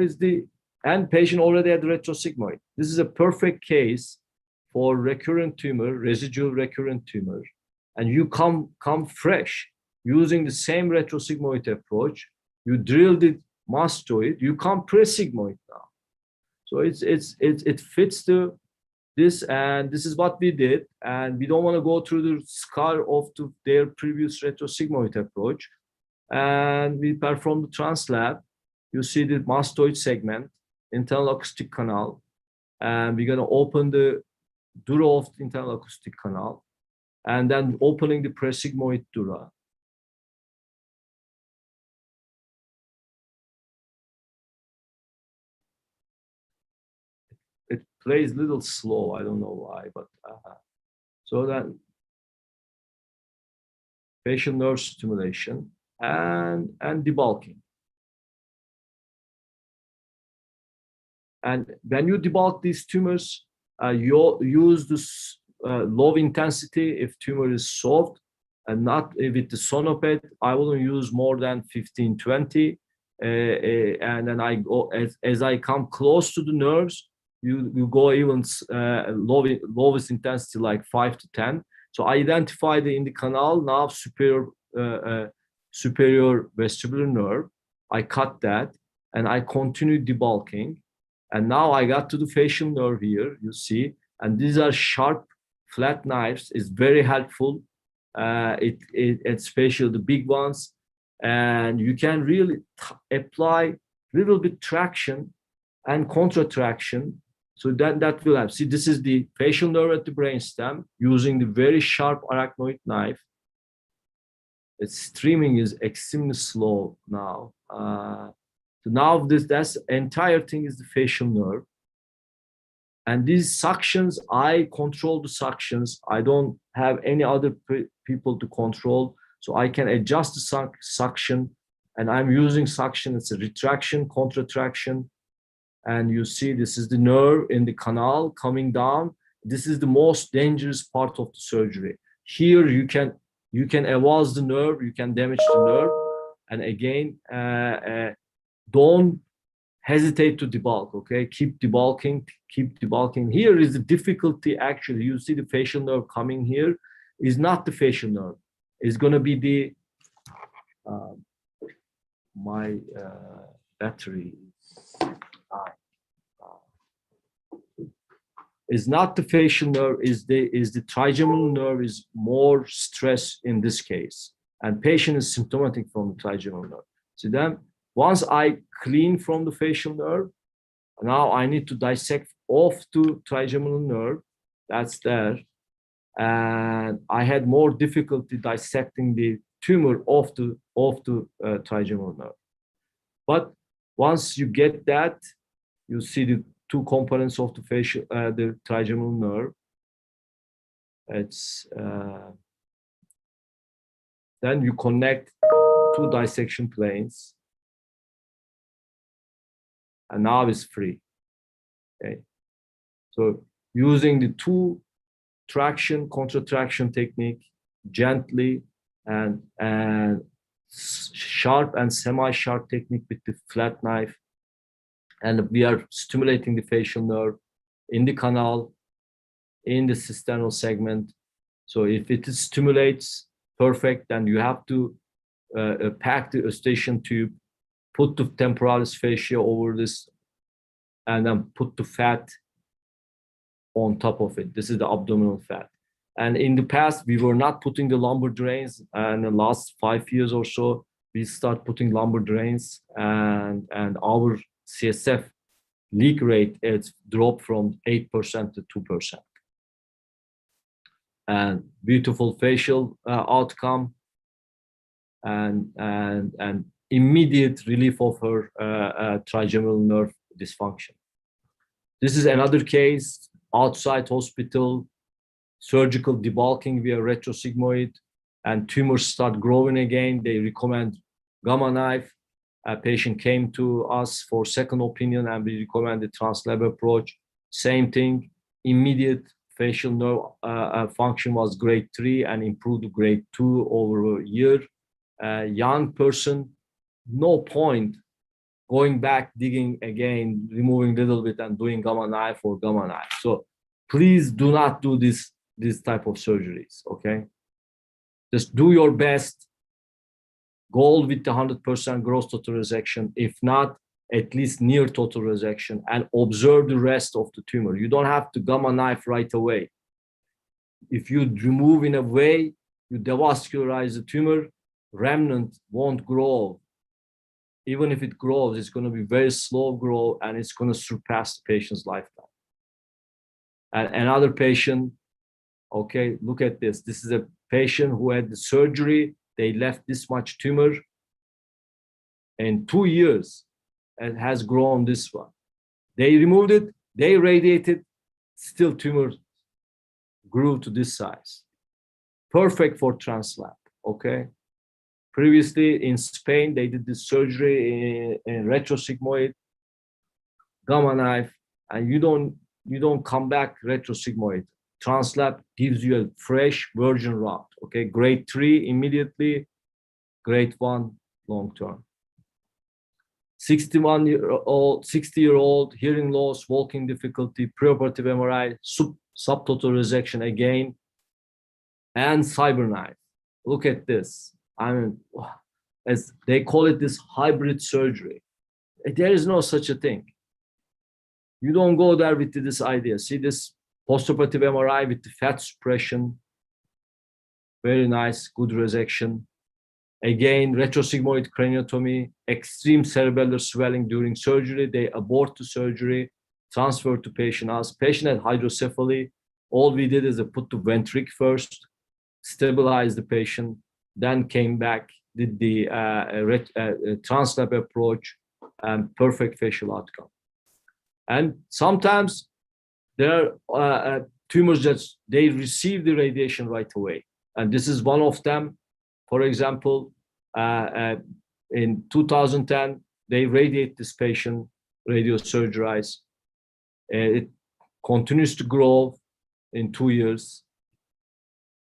and patient already had retrosigmoid. This is a perfect case for recurrent tumor, residual recurrent tumor. And you come fresh using the same retrosigmoid approach. You drill the mastoid, you come presigmoid now. So it fits this, and this is what we did. And we don't want to go through the scar of their previous retrosigmoid approach. And we perform the translab. You see the mastoid segment, internal acoustic canal, and we're going to open the dura of the internal acoustic canal, and then opening the presigmoid dura. It plays a little slow, I don't know why, but so then facial nerve stimulation and debulking. And when you debulk these tumors, you use this low intensity if tumor is soft, and not with the sonopet. I wouldn't use more than 15, 20. And then I go, as I come close to the nerves, you go even lowest intensity, like 5 to 10. So I identified in the canal now superior vestibular nerve. I cut that and I continue debulking. And now I got to the facial nerve here, you see, and these are sharp, flat knives. It's very helpful. It's facial, the big ones, and you can really apply little bit traction and contraction. So that will help. See, this is the facial nerve at the brainstem using the very sharp arachnoid knife. Its streaming is extremely slow now. So now that's entire thing is the facial nerve. And these suctions, I control the suctions. I don't have any other people to control. So I can adjust the suction, and I'm using suction. It's a retraction, contraction. And you see, this is the nerve in the canal coming down. This is the most dangerous part of the surgery. Here you can avulse the nerve, you can damage the nerve. And again, don't hesitate to debulk, okay? Keep debulking, keep debulking. Here is the difficulty, actually. You see the facial nerve coming here is not the facial nerve. It's gonna be the, my battery is not the facial nerve, is the trigeminal nerve is more stress in this case. And patient is symptomatic from the trigeminal nerve. So then, once I clean from the facial nerve, now I need to dissect off to trigeminal nerve. That's there. And I had more difficulty dissecting the tumor off the trigeminal nerve. But once you get that, you see the two components of the facial, the trigeminal nerve. It's then you connect two dissection planes, and now it's free. Okay, so using the two traction, contratraction technique, gently and sharp and semi-sharp technique with the flat knife, and we are stimulating the facial nerve in the canal, in the cisternal segment. So if it stimulates perfect, then you have to pack the eustachian tube, put the temporalis fascia over this, and then put the fat on top of it. This is the abdominal fat. And in the past, we were not putting the lumbar drains. And in the last 5 years or so, we start putting lumbar drains, and our CSF leak rate, it's dropped from 8% to 2%. And beautiful facial outcome, and immediate relief of her trigeminal nerve dysfunction. This is another case, outside hospital, surgical debulking via retrosigmoid, and tumors start growing again. They recommend gamma knife. A patient came to us for second opinion, and we recommend the translab approach. Same thing, immediate facial nerve function was grade 3 and improved to grade 2 over a year. Young person, no point going back, digging again, removing a little bit and doing gamma knife or gamma knife. So please do not do this type of surgeries, okay? Just do your best. Goal with the 100% gross total resection, if not, at least near total resection, and observe the rest of the tumor. You don't have to gamma knife right away. If you remove in a way, you devascularize the tumor, remnant won't grow. Even if it grows, it's going to be very slow grow, and it's going to surpass the patient's lifetime. And another patient, okay, look at this. This is a patient who had the surgery. They left this much tumor. In 2 years, and has grown this one. They removed it, they radiated, still tumor grew to this size. Perfect for translab, okay? Previously in Spain, they did this surgery in retrosigmoid, gamma knife, and you don't come back retrosigmoid. Translab gives you a fresh virgin route, okay? Grade 3 immediately, grade 1 long term. 60-year-old, hearing loss, walking difficulty, preoperative MRI, subtotal resection again, and cyberknife. Look at this. I mean, as they call it, this hybrid surgery. There is no such a thing. You don't go there with this idea. See this postoperative MRI with the fat suppression. Very nice, good resection. Again, retrosigmoid craniotomy, extreme cerebellar swelling during surgery. They abort the surgery, transfer to patient house. Patient had hydrocephaly. All we did is put the ventricle first, stabilize the patient, then came back, did the translab approach, and perfect facial outcome. And sometimes there are tumors that they receive the radiation right away. And this is one of them. For example, in 2010, they radiate this patient, radiosurgerize. It continues to grow in 2 years.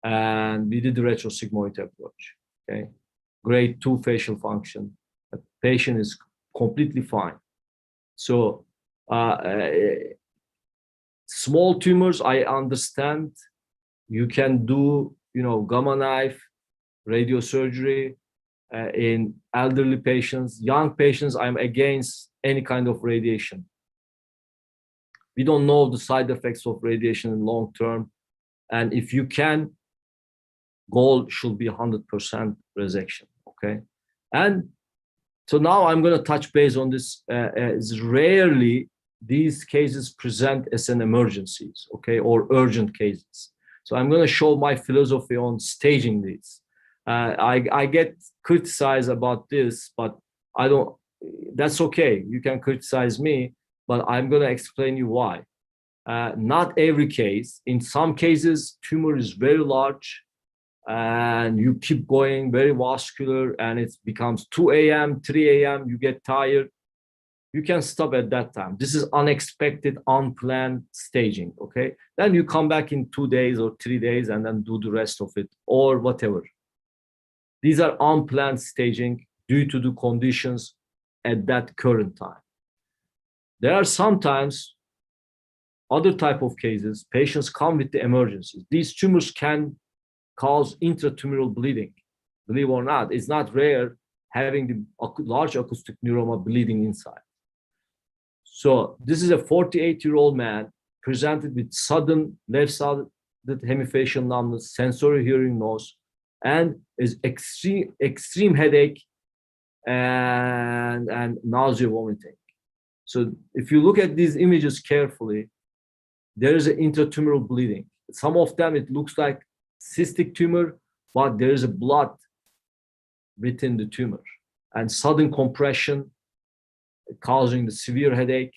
And we did the retrosigmoid approach, okay? Grade 2 facial function. The patient is completely fine. So small tumors, I understand. You can do, gamma knife, radiosurgery in elderly patients. Young patients, I'm against any kind of radiation. We don't know the side effects of radiation in long term. And if you can, goal should be 100% resection, okay? And so now I'm going to touch base on this. Rarely these cases present as an emergencies, okay, or urgent cases. So I'm going to show my philosophy on staging these. I get criticized about this, but I don't, that's okay. You can criticize me, but I'm going to explain you why. Not every case. In some cases, tumor is very large and you keep going, very vascular, and it becomes 2 a.m., 3 a.m., you get tired. You can stop at that time. This is unexpected, unplanned staging, okay? Then you come back in 2 days or 3 days and then do the rest of it or whatever. These are unplanned staging due to the conditions at that current time. There are sometimes other type of cases, patients come with the emergencies. These tumors can cause intratumoral bleeding. Believe it or not, it's not rare having the large acoustic neuroma bleeding inside. So this is a 48-year-old man presented with sudden left-sided hemifacial numbness, sensory hearing loss, and is extreme headache and nausea, vomiting. So if you look at these images carefully, there is an intratumoral bleeding. Some of them, it looks like cystic tumor, but there is a blood within the tumor and sudden compression causing the severe headache.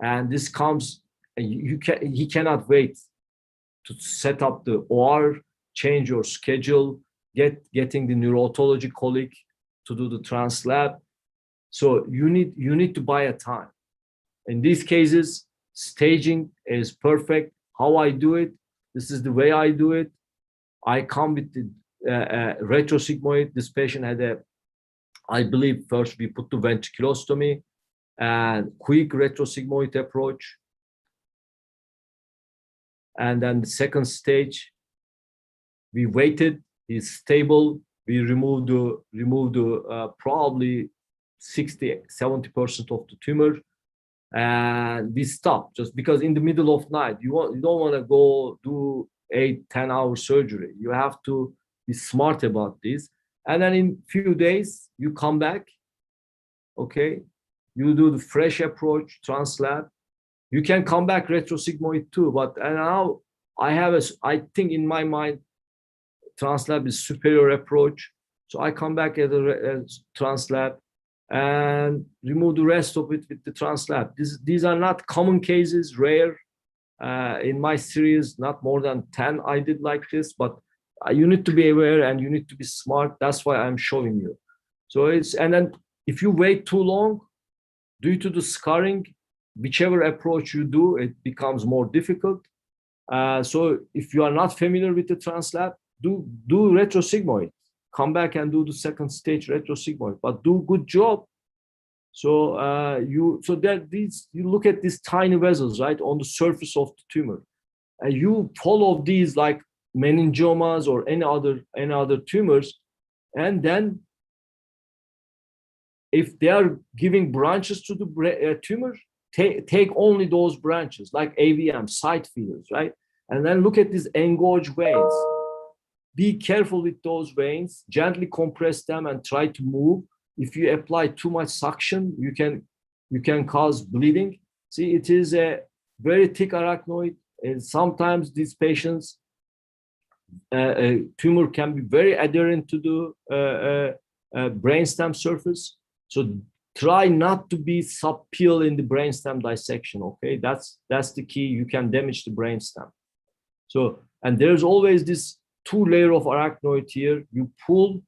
And this comes, he cannot wait to set up the OR, change your schedule, getting the neurotology colleague to do the translab. So you need to buy a time. In these cases, staging is perfect. How I do it, this is the way I do it. I come with the retrosigmoid. This patient had I believe first we put the ventriculostomy and quick retrosigmoid approach. And then the second stage, we waited, he's stable. We removed the probably 60-70% of the tumor. And we stopped just because in the middle of night, you don't want to go do 8-10 hour surgery. You have to be smart about this. And then in few days, you come back, okay? You do the fresh approach, translab. You can come back retrosigmoid too, but and now I think in my mind, translab is superior approach. So I come back as a translab and remove the rest of it with the translab. These are not common cases, rare. In my series, not more than 10 I did like this, but you need to be aware and you need to be smart. That's why I'm showing you. So and then if you wait too long, due to the scarring, whichever approach you do, it becomes more difficult. So if you are not familiar with the translab, do retrosigmoid. Come back and do the second stage retrosigmoid, but do good job. So you look at these tiny vessels, right, on the surface of the tumor, and you follow these like meningiomas or any other tumors, and then if they are giving branches to the tumor, take only those branches, like AVM, side feeders, right? And then look at these engorged veins. Be careful with those veins, gently compress them and try to move. If you apply too much suction, you can cause bleeding. See, it is a very thick arachnoid, and sometimes these patients, tumor can be very adherent to the brainstem surface. So try not to be subpeel in the brainstem dissection. Okay, that's the key. You can damage the brainstem. So, and there's always this 2-layer of arachnoid here. You pull,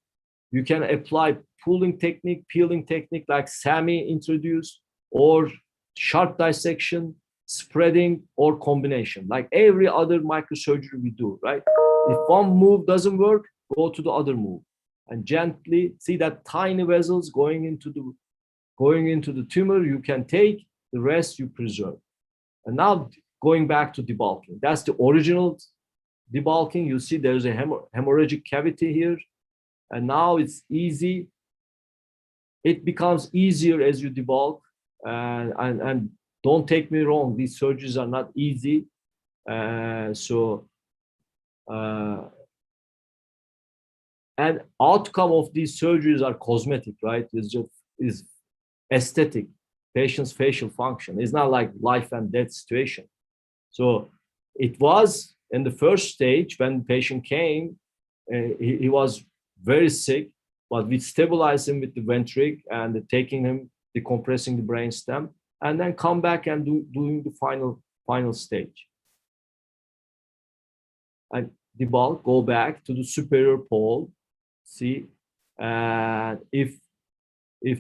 you can apply pulling technique, peeling technique like SAMI introduced, or sharp dissection, spreading, or combination, like every other microsurgery we do, right? If one move doesn't work, go to the other move and gently see that tiny vessels going into the tumor. You can take the rest, you preserve. And now going back to debulking, that's the original debulking. You see there's a hemorrhagic cavity here, and now it's easy. It becomes easier as you debulk, and don't take me wrong, these surgeries are not easy. And outcome of these surgeries are cosmetic, right? Is aesthetic, patient's facial function. It's not like life and death situation. So it was in the first stage when the patient came, he was very sick, but we stabilized him with the Ventrig and taking him, decompressing the brainstem, and then come back and doing the final stage. And debulk, go back to the superior pole, see, and if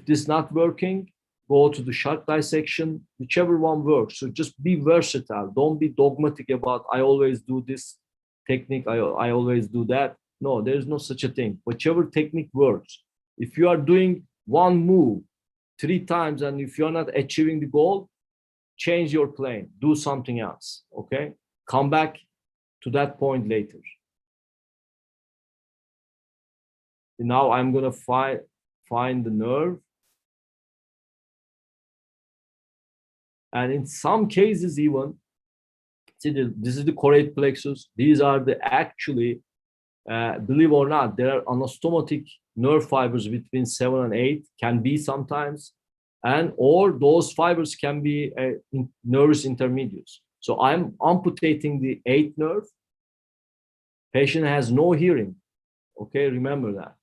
this not working, go to the sharp dissection, whichever one works. So just be versatile. Don't be dogmatic about, I always do this technique, I always do that. No, there's no such a thing. Whichever technique works. If you are doing one move 3 times and if you're not achieving the goal, change your plane, do something else, okay? Come back to that point later. Now I'm gonna find the nerve. And in some cases even, see, this is the choroid plexus. These are the actually, believe or not, there are anastomotic nerve fibers between 7 and 8, can be sometimes, or those fibers can be nervous intermediates. So I'm amputating the 8th nerve. Patient has no hearing. Okay, remember that.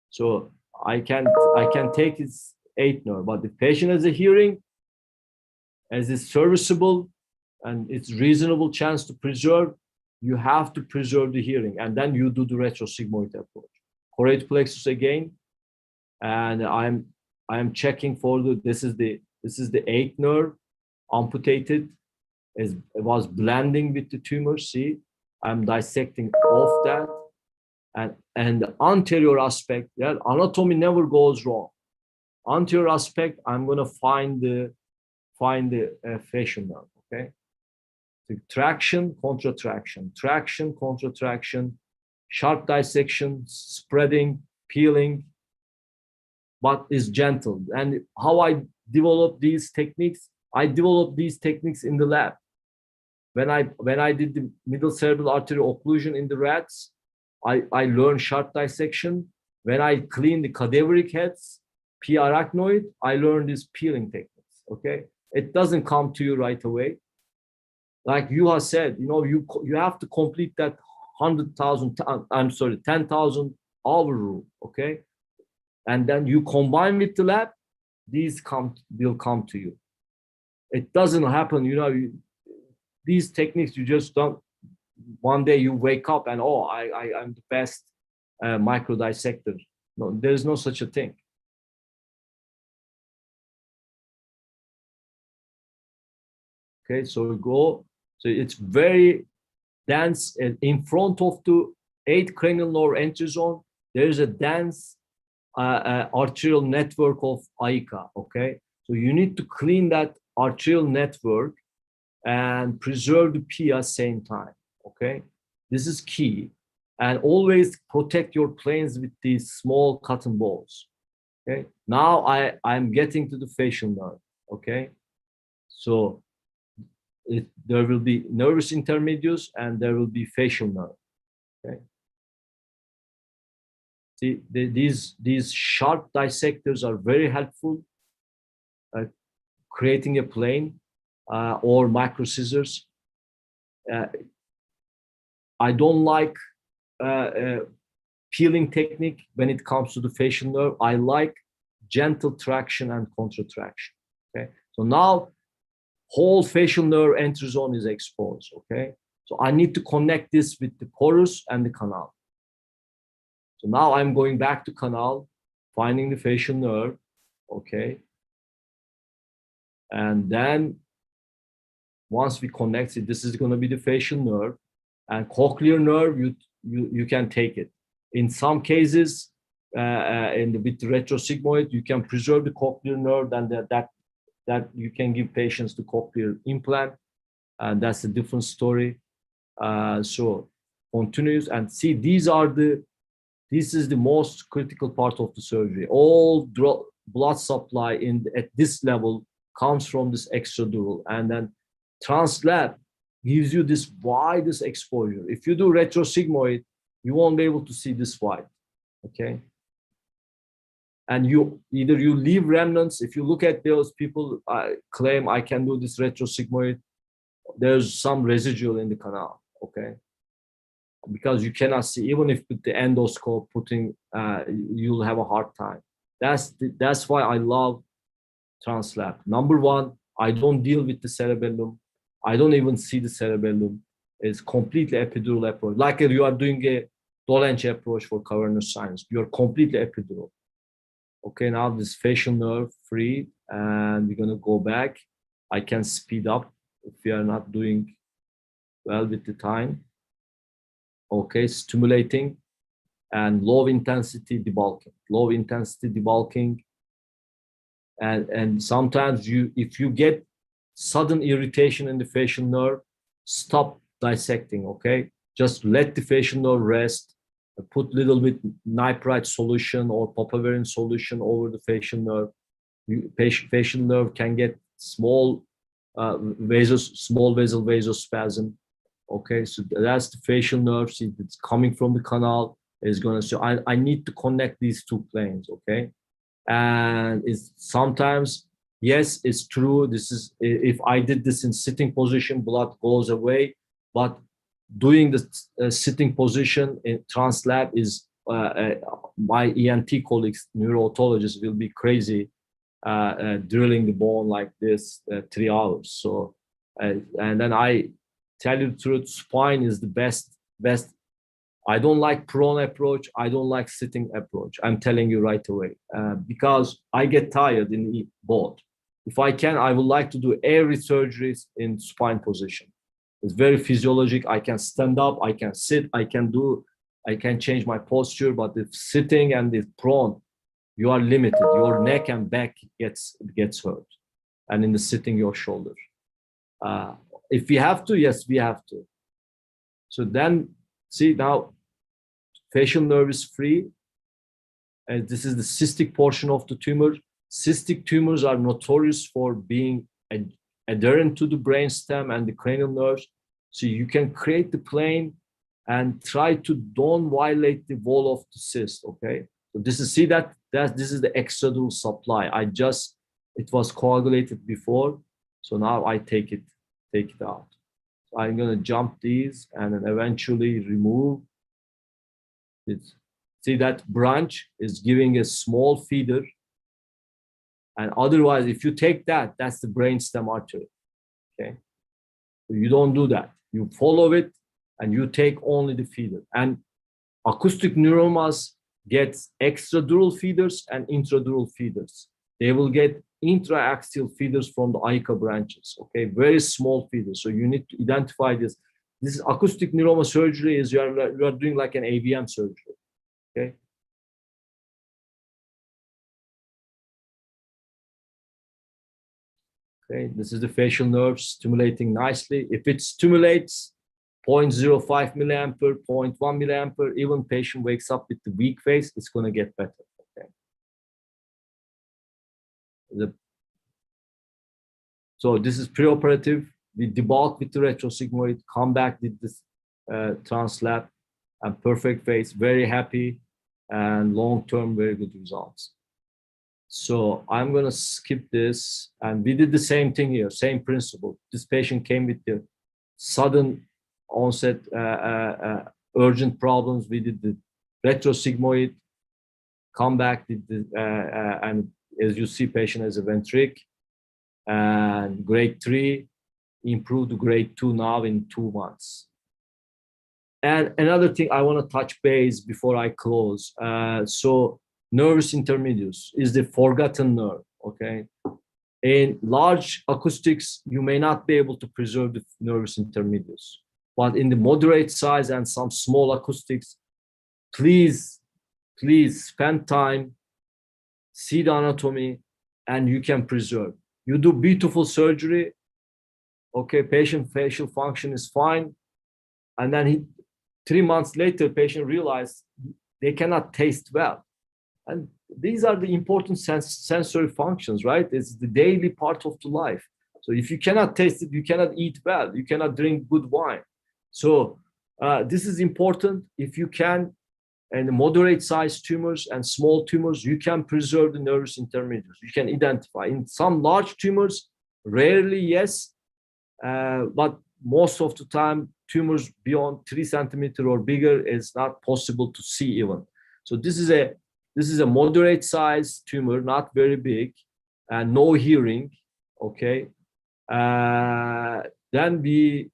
So I can take his 8th nerve, but the patient has a hearing, as it's serviceable and it's reasonable chance to preserve, you have to preserve the hearing, and then you do the retrosigmoid approach. Choroid plexus again, and I'm checking for this is the 8th nerve, amputated, as it was blending with the tumor. See, I'm dissecting off that, and the anterior aspect, yeah, anatomy never goes wrong. Anterior aspect, I'm gonna find the facial nerve, okay? The traction, contratraction, traction, contratraction, sharp dissection, spreading, peeling, but is gentle. And how I develop these techniques, I develop these techniques in the lab. When I did the middle cerebral artery occlusion in the rats, I learned sharp dissection. when I clean the cadaveric heads, P. arachnoid, I learned these peeling techniques, okay? It doesn't come to you right away. Like Juha said, you have to complete that 10,000 hour rule, okay? And then you combine with the lab, these will come to you. It doesn't happen, these techniques, you just don't, one day you wake up and, oh, I'm the best micro dissector. No, there's no such a thing. Okay, so we go, so it's very dense. And in front of the 8th cranial nerve entry zone, there is a dense arterial network of AICA, okay? So you need to clean that arterial network and preserve the P at the same time, okay? This is key. And always protect your planes with these small cotton balls, okay? Now I'm getting to the facial nerve, okay? So there will be nervous intermedius and there will be facial nerve, okay? See, these sharp dissectors are very helpful, creating a plane or micro scissors. I don't like peeling technique when it comes to the facial nerve. I like gentle traction and contratraction, okay? So now whole facial nerve entry zone is exposed, okay? So I need to connect this with the porus and the canal. So now I'm going back to canal, finding the facial nerve, okay? And then once we connect it, this is going to be the facial nerve, and cochlear nerve, you can take it. In some cases, with the retrosigmoid, you can preserve the cochlear nerve, and that you can give patients the cochlear implant, and that's a different story. So continuous, and see, this is the most critical part of the surgery. All blood supply at this level comes from this extradural, and then Trans-lab gives you this widest exposure. If you do retrosigmoid, you won't be able to see this wide, okay? And you leave remnants. If you look at those people claim I can do this retrosigmoid, there's some residual in the canal, okay? Because you cannot see, even if with the endoscope you'll have a hard time. That's why I love Trans-lab. Number one, I don't deal with the cerebellum. I don't even see the cerebellum. It's completely epidural approach. Like you are doing a Dolench approach for cavernous sinus. You're completely epidural. Okay, now this facial nerve free, and we're gonna go back. I can speed up if we are not doing well with the time. Okay, stimulating and low intensity debulking. Low intensity debulking. And sometimes if you get sudden irritation in the facial nerve, stop dissecting, okay? Just let the facial nerve rest, put little bit nitrite solution or papaverine solution over the facial nerve. Facial nerve can get small vessel vasospasm, okay? So that's the facial nerve. See, it's coming from the canal. Is gonna, so I need to connect these two planes, okay? And it's sometimes, yes, it's true. This is, if I did this in sitting position, blood goes away. But doing the sitting position in Trans-lab is, my ENT colleagues, neurotologists, will be crazy drilling the bone like this 3 hours. So, and then I tell you the truth, spine is the best. I don't like prone approach. I don't like sitting approach. I'm telling you right away, because I get tired in both. If I can, I would like to do every surgery in spine position. It's very physiologic. I can stand up, I can sit, I can change my posture, but if sitting and if prone, you are limited. Your neck and back gets hurt. And in the sitting, your shoulder. If we have to, yes, we have to. So then, see now, facial nerve is free. And this is the cystic portion of the tumor. Cystic tumors are notorious for being adherent to the brainstem and the cranial nerves. So you can create the plane and try to don't violate the wall of the cyst, okay? So this is, see that this is the extradural supply. It was coagulated before, so now I take it out. So I'm gonna jump these and then eventually remove it. See that branch is giving a small feeder, and otherwise, if you take that, that's the brainstem artery. Okay, so you don't do that. You follow it, and you take only the feeder. And acoustic neuromas get extradural feeders and intradural feeders. They will get intraaxial feeders from the ICA branches. Okay, very small feeders. So you need to identify this. This is acoustic neuroma surgery. Is you are doing like an AVM surgery. Okay. Okay, this is the facial nerve stimulating nicely. If it stimulates 0.05 milliampere, 0.1 milliampere, even patient wakes up with the weak face, it's going to get better. Okay. So this is preoperative. We debulk with the retrosigmoid, come back with this translab, and perfect face, very happy, and long-term, very good results. So I'm going to skip this, and we did the same thing here, same principle. This patient came with the sudden onset urgent problems. We did the retrosigmoid, come back, did the, and as you see, patient has a ventric, and grade 3, improved to grade 2 now in 2 months. And another thing I want to touch base before I close. So nervus intermedius is the forgotten nerve, okay? In large acoustics, you may not be able to preserve the nervus intermedius. But in the moderate size and some small acoustics, please spend time, see the anatomy, and you can preserve. You do beautiful surgery, okay, patient facial function is fine, and then 3 months later, patient realized they cannot taste well. And these are the important sensory functions, right? It's the daily part of the life. So if you cannot taste it, you cannot eat well, you cannot drink good wine. So this is important. If you can, and moderate size tumors and small tumors, you can preserve the nervus intermedius. You can identify. In some large tumors, rarely, yes, but most of the time, tumors beyond 3 centimeters or bigger is not possible to see even. So this is a moderate size tumor, not very big, and no hearing. Okay. Then we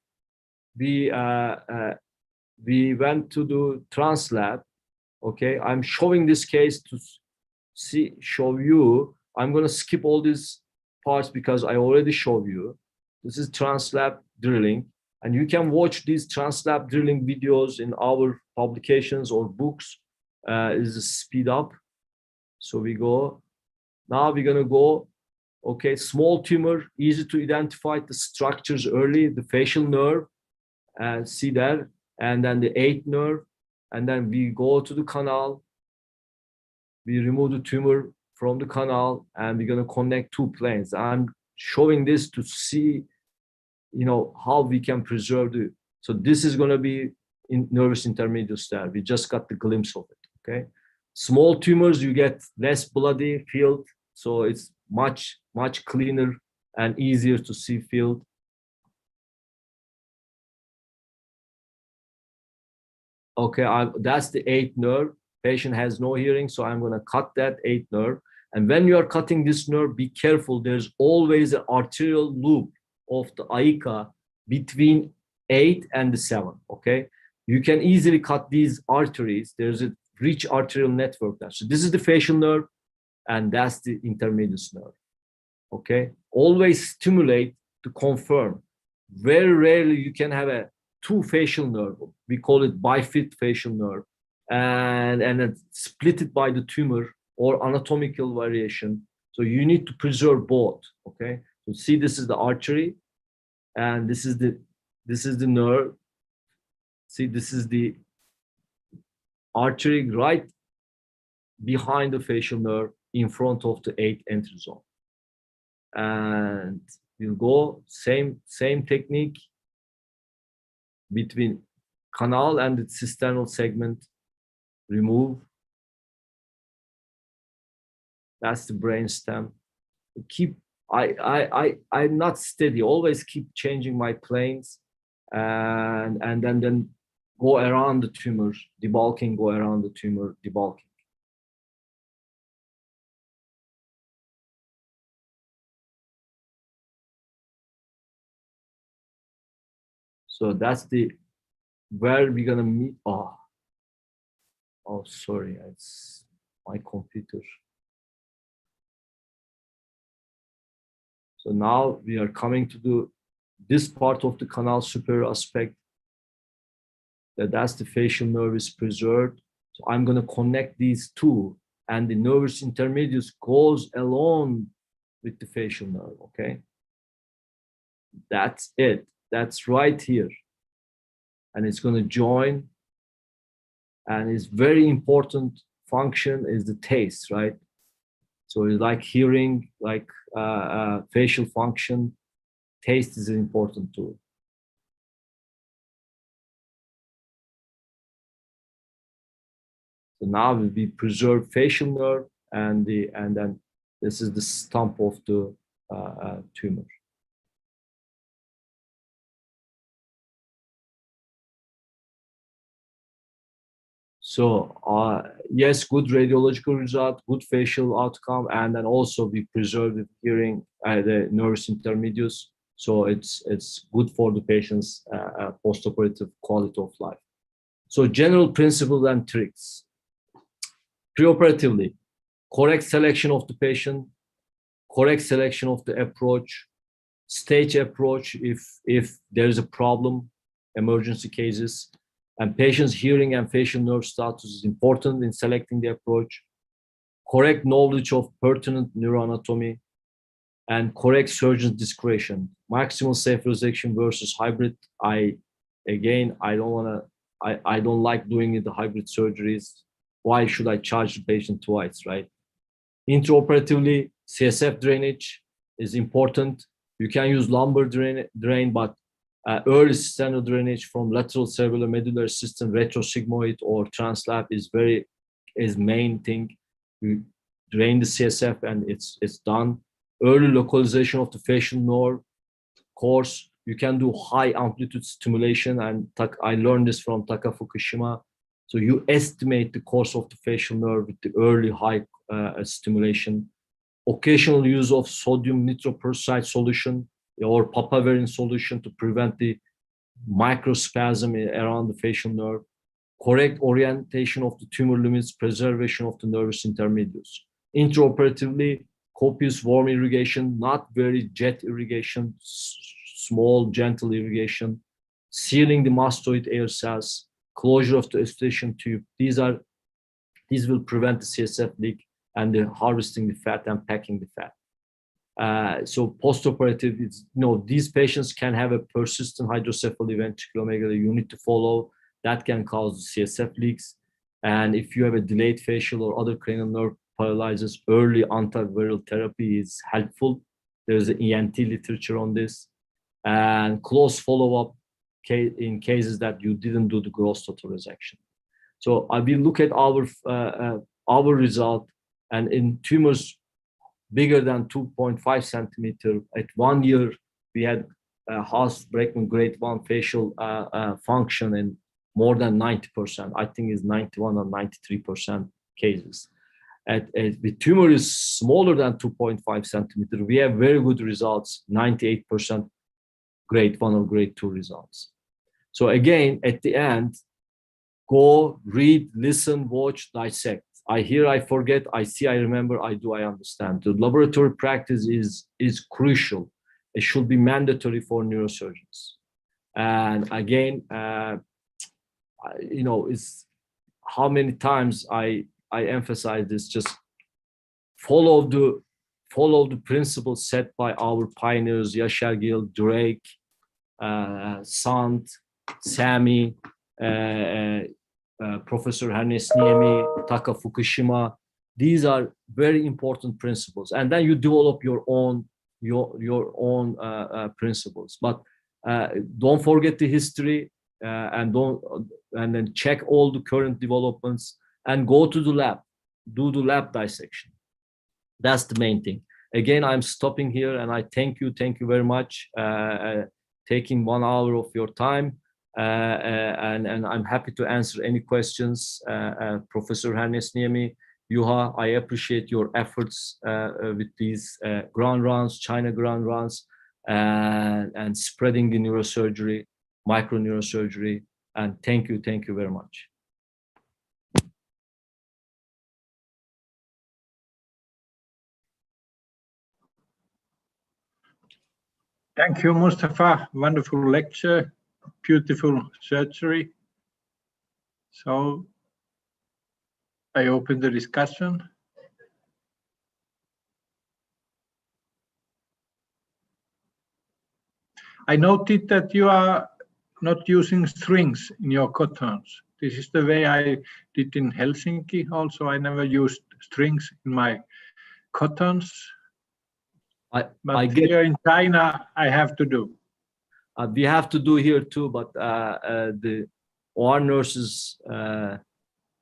went to do translab. Okay, I'm showing this case to show you. I'm going to skip all these parts because I already showed you. This is translab drilling, and you can watch these translab drilling videos in our publications or books. Is a speed up. So we go. Now we're going to go. Okay, small tumor, easy to identify the structures early, the facial nerve, and see that, and then the 8th nerve. And then we go to the canal, we remove the tumor from the canal, and we're going to connect 2 planes. I'm showing this to see, you know, how we can preserve the, so this is going to be in nervus intermedius there. We just got the glimpse of it, okay? Small tumors, you get less bloody field, so it's much cleaner and easier to see field. Okay, that's the 8th nerve. Patient has no hearing, so I'm going to cut that 8th nerve. And when you are cutting this nerve, be careful. There's always an arterial loop of the AICA between 8 and the 7. Okay, you can easily cut these arteries. There's a rich arterial network there. So this is the facial nerve, and that's the intermedius nerve. Okay, always stimulate to confirm. Very rarely you can have a 2 facial nerve. We call it bifid facial nerve, and it's split it by the tumor or anatomical variation. So you need to preserve both. Okay, so see, this is the artery, and this is the nerve. See, this is the artery right behind the facial nerve in front of the 8th entry zone. And we'll go same technique between canal and the cisternal segment. Remove That's the brainstem. I'm not steady. Always keep changing my planes, and then go around the tumor, debulking. Go around the tumor, debulking. So that's the where we're gonna meet. Oh, sorry, it's my computer. So now we are coming to this part of the canal superior aspect. That's the facial nerve is preserved. So I'm going to connect these two, and the nervous intermedius goes along with the facial nerve. Okay, that's it. That's right here, and it's going to join. And its very important function is the taste, right? So it's like hearing, like facial function. Taste is important too. So now we preserve facial nerve, and then this is the stump of the tumor. So yes, good radiological result, good facial outcome, and then also we preserve the hearing, the nervous intermedius. So it's good for the patient's postoperative quality of life. So general principles and tricks. Preoperatively, correct selection of the patient, correct selection of the approach, stage approach if there is a problem, emergency cases, and patient's hearing and facial nerve status is important in selecting the approach. Correct knowledge of pertinent neuroanatomy, and correct surgeon's discretion. Maximal safe resection versus hybrid. I don't like doing it, the hybrid surgeries. Why should I charge the patient twice, right? Intraoperatively, CSF drainage is important. You can use lumbar drain, but early standard drainage from lateral cerebellar medullary system, retrosigmoid or translab is main thing. You drain the CSF and it's done. Early localization of the facial nerve course. You can do high amplitude stimulation, and I learned this from Taka Fukushima. So you estimate the course of the facial nerve with the early high stimulation. Occasional use of sodium nitroprusside solution or papaverine solution to prevent the microspasm around the facial nerve. Correct orientation of the tumor limits, preservation of the nervous intermedius. Intraoperatively, copious warm irrigation, not very jet irrigation, small, gentle irrigation, sealing the mastoid air cells, closure of the eustachian tube. These will prevent the CSF leak and the harvesting the fat and packing the fat. So postoperative, these patients can have a persistent hydrocephaly ventriculomegaly. You need to follow. That can cause CSF leaks. And if you have a delayed facial or other cranial nerve paralysis, early antiviral therapy is helpful. There's an ENT literature on this. And close follow-up in cases that you didn't do the gross total resection. So I will look at our result, and in tumors bigger than 2.5 centimeter, at 1 year, we had Haas-Bregman grade 1 facial function in more than 90%. I think it's 91 or 93% cases. The tumor is smaller than 2.5 centimeter. We have very good results, 98% grade 1 or grade 2 results. So again, at the end, go, read, listen, watch, dissect. I hear, I forget, I see, I remember, I do, I understand. The laboratory practice is crucial. It should be mandatory for neurosurgeons. And again, it's how many times I emphasize this, just follow the principles set by our pioneers, Yashar Gill, Drake, Sant, Sami, Professor Hernes Niemi, Taka Fukushima. These are very important principles, and then you develop your own principles. But don't forget the history, and then check all the current developments, and go to the lab, do the lab dissection. That's the main thing. Again, I'm stopping here, and I thank you very much, taking 1 hour of your time, and I'm happy to answer any questions. Professor Hernesniemi, Juha, I appreciate your efforts with these ground rounds, China ground rounds, and spreading the neurosurgery, micro neurosurgery, and thank you very much. Thank you, Mustafa. Wonderful lecture, beautiful surgery. So I open the discussion. I noted that you are not using strings in your cottons. This is the way I did in Helsinki. Also, I never used strings in my cottons. But here in China, I have to do. We have to do here too, but the OR nurses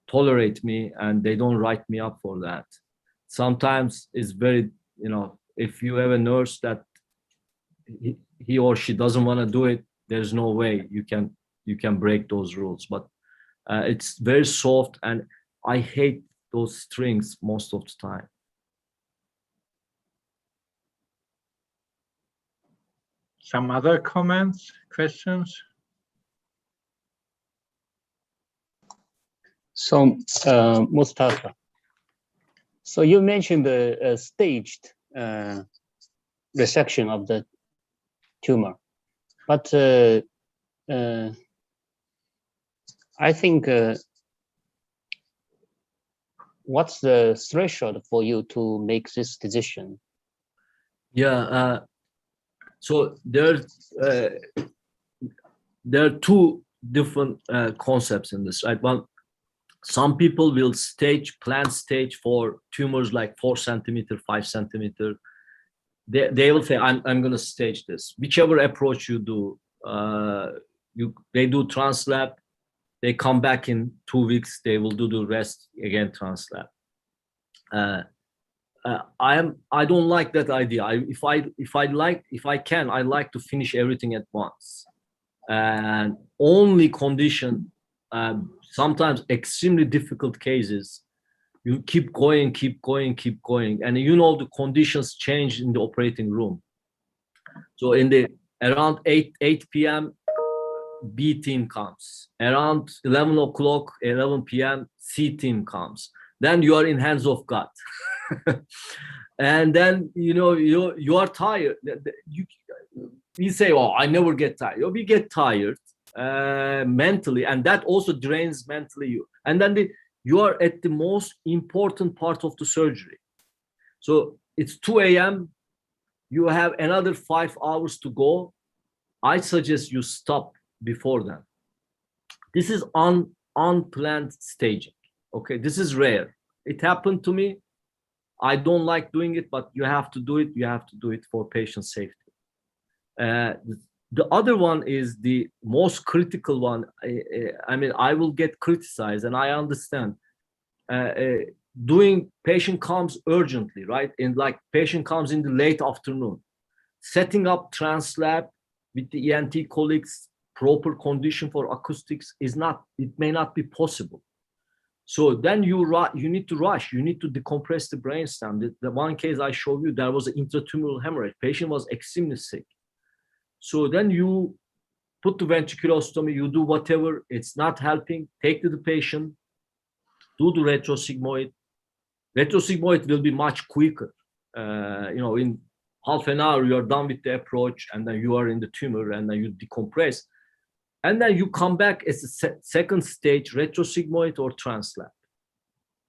tolerate me and they don't write me up for that. Sometimes it's very, if you have a nurse that he or she doesn't want to do it, there's no way you can break those rules. But it's very soft, and I hate those strings most of the time. Some other comments, questions? So, Mustafa, so you mentioned the staged resection of the tumor, but I think what's the threshold for you to make this decision? Yeah, so there are two different concepts in this, right? One, some people will plan stage for tumors like 4 centimeter, 5 centimeter. They will say, I'm going to stage this. Whichever approach you do, they do Trans-lab, they come back in 2 weeks, they will do the rest again Trans-lab. I don't like that idea. If I can, I like to finish everything at once. And only condition, sometimes extremely difficult cases, you keep going, and the conditions change in the operating room. So around 8 p.m. B team comes. Around 11 o'clock, 11 p.m. C team comes. Then you are in hands of God. And then you are tired. You say, oh, I never get tired. We get tired mentally, and that also drains mentally you. And then you are at the most important part of the surgery. So it's 2 a.m. You have another 5 hours to go. I suggest you stop before then. This is unplanned staging. Okay, this is rare. It happened to me. I don't like doing it, but you have to do it. You have to do it for patient safety. The other one is the most critical one. I mean, I will get criticized, and I understand. Doing patient comes urgently, right? And like patient comes in the late afternoon. Setting up Trans-lab with the ENT colleagues, proper condition for acoustics it may not be possible. So then you need to rush. You need to decompress the brainstem. The one case I showed you, there was an intratumoral hemorrhage. Patient was extremely sick. So then you put the ventriculostomy, you do whatever, it's not helping, take to the patient, do the retrosigmoid. Retrosigmoid will be much quicker. In half an hour, you're done with the approach, and then you are in the tumor, and then you decompress. And then you come back as a second stage, retrosigmoid or Trans-lab.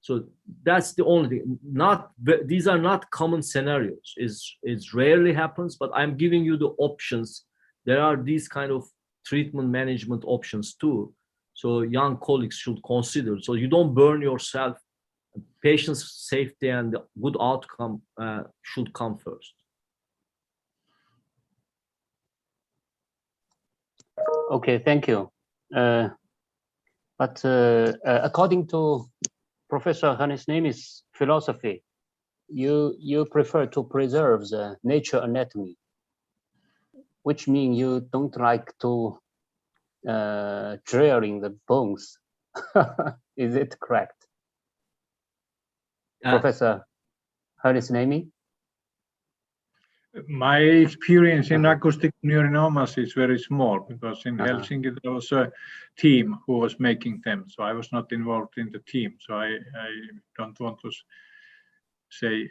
So that's the only thing. These are not common scenarios. It rarely happens, but I'm giving you the options. There are these kind of treatment management options too. So young colleagues should consider. So you don't burn yourself. Patient's safety and good outcome should come first. Okay, thank you. But according to Professor Hernesniemi's philosophy, you prefer to preserve the nature anatomy, which means you don't like to drilling the bones. Is it correct, Professor Harris-Niemi? My experience in acoustic neurinomas is very small because in Helsinki there was a team who was making them. So I was not involved in the team. So I don't want to say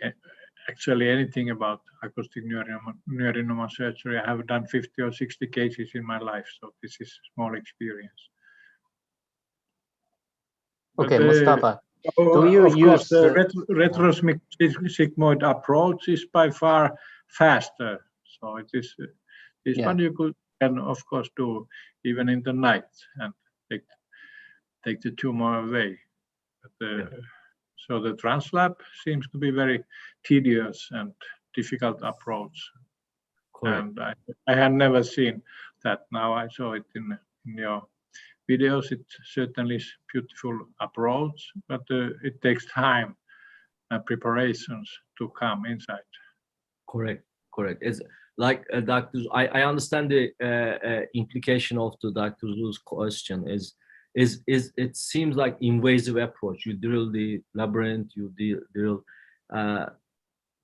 actually anything about acoustic neurinoma surgery. I have done 50 or 60 cases in my life. So this is small experience. Okay, But, Mustafa, do you of course, use the retrosigmoid approach is by far faster. So it is this one you can of course do even in the night and take the tumor away. But, so the translab seems to be very tedious and difficult approach. Correct. And I had never seen that. Now I saw it in your videos. It certainly is beautiful approach, but it takes time and preparations to come inside. Correct. It's like Dr. I understand the implication of the Dr. Zhu's question is it seems like invasive approach. You drill the labyrinth, you drill.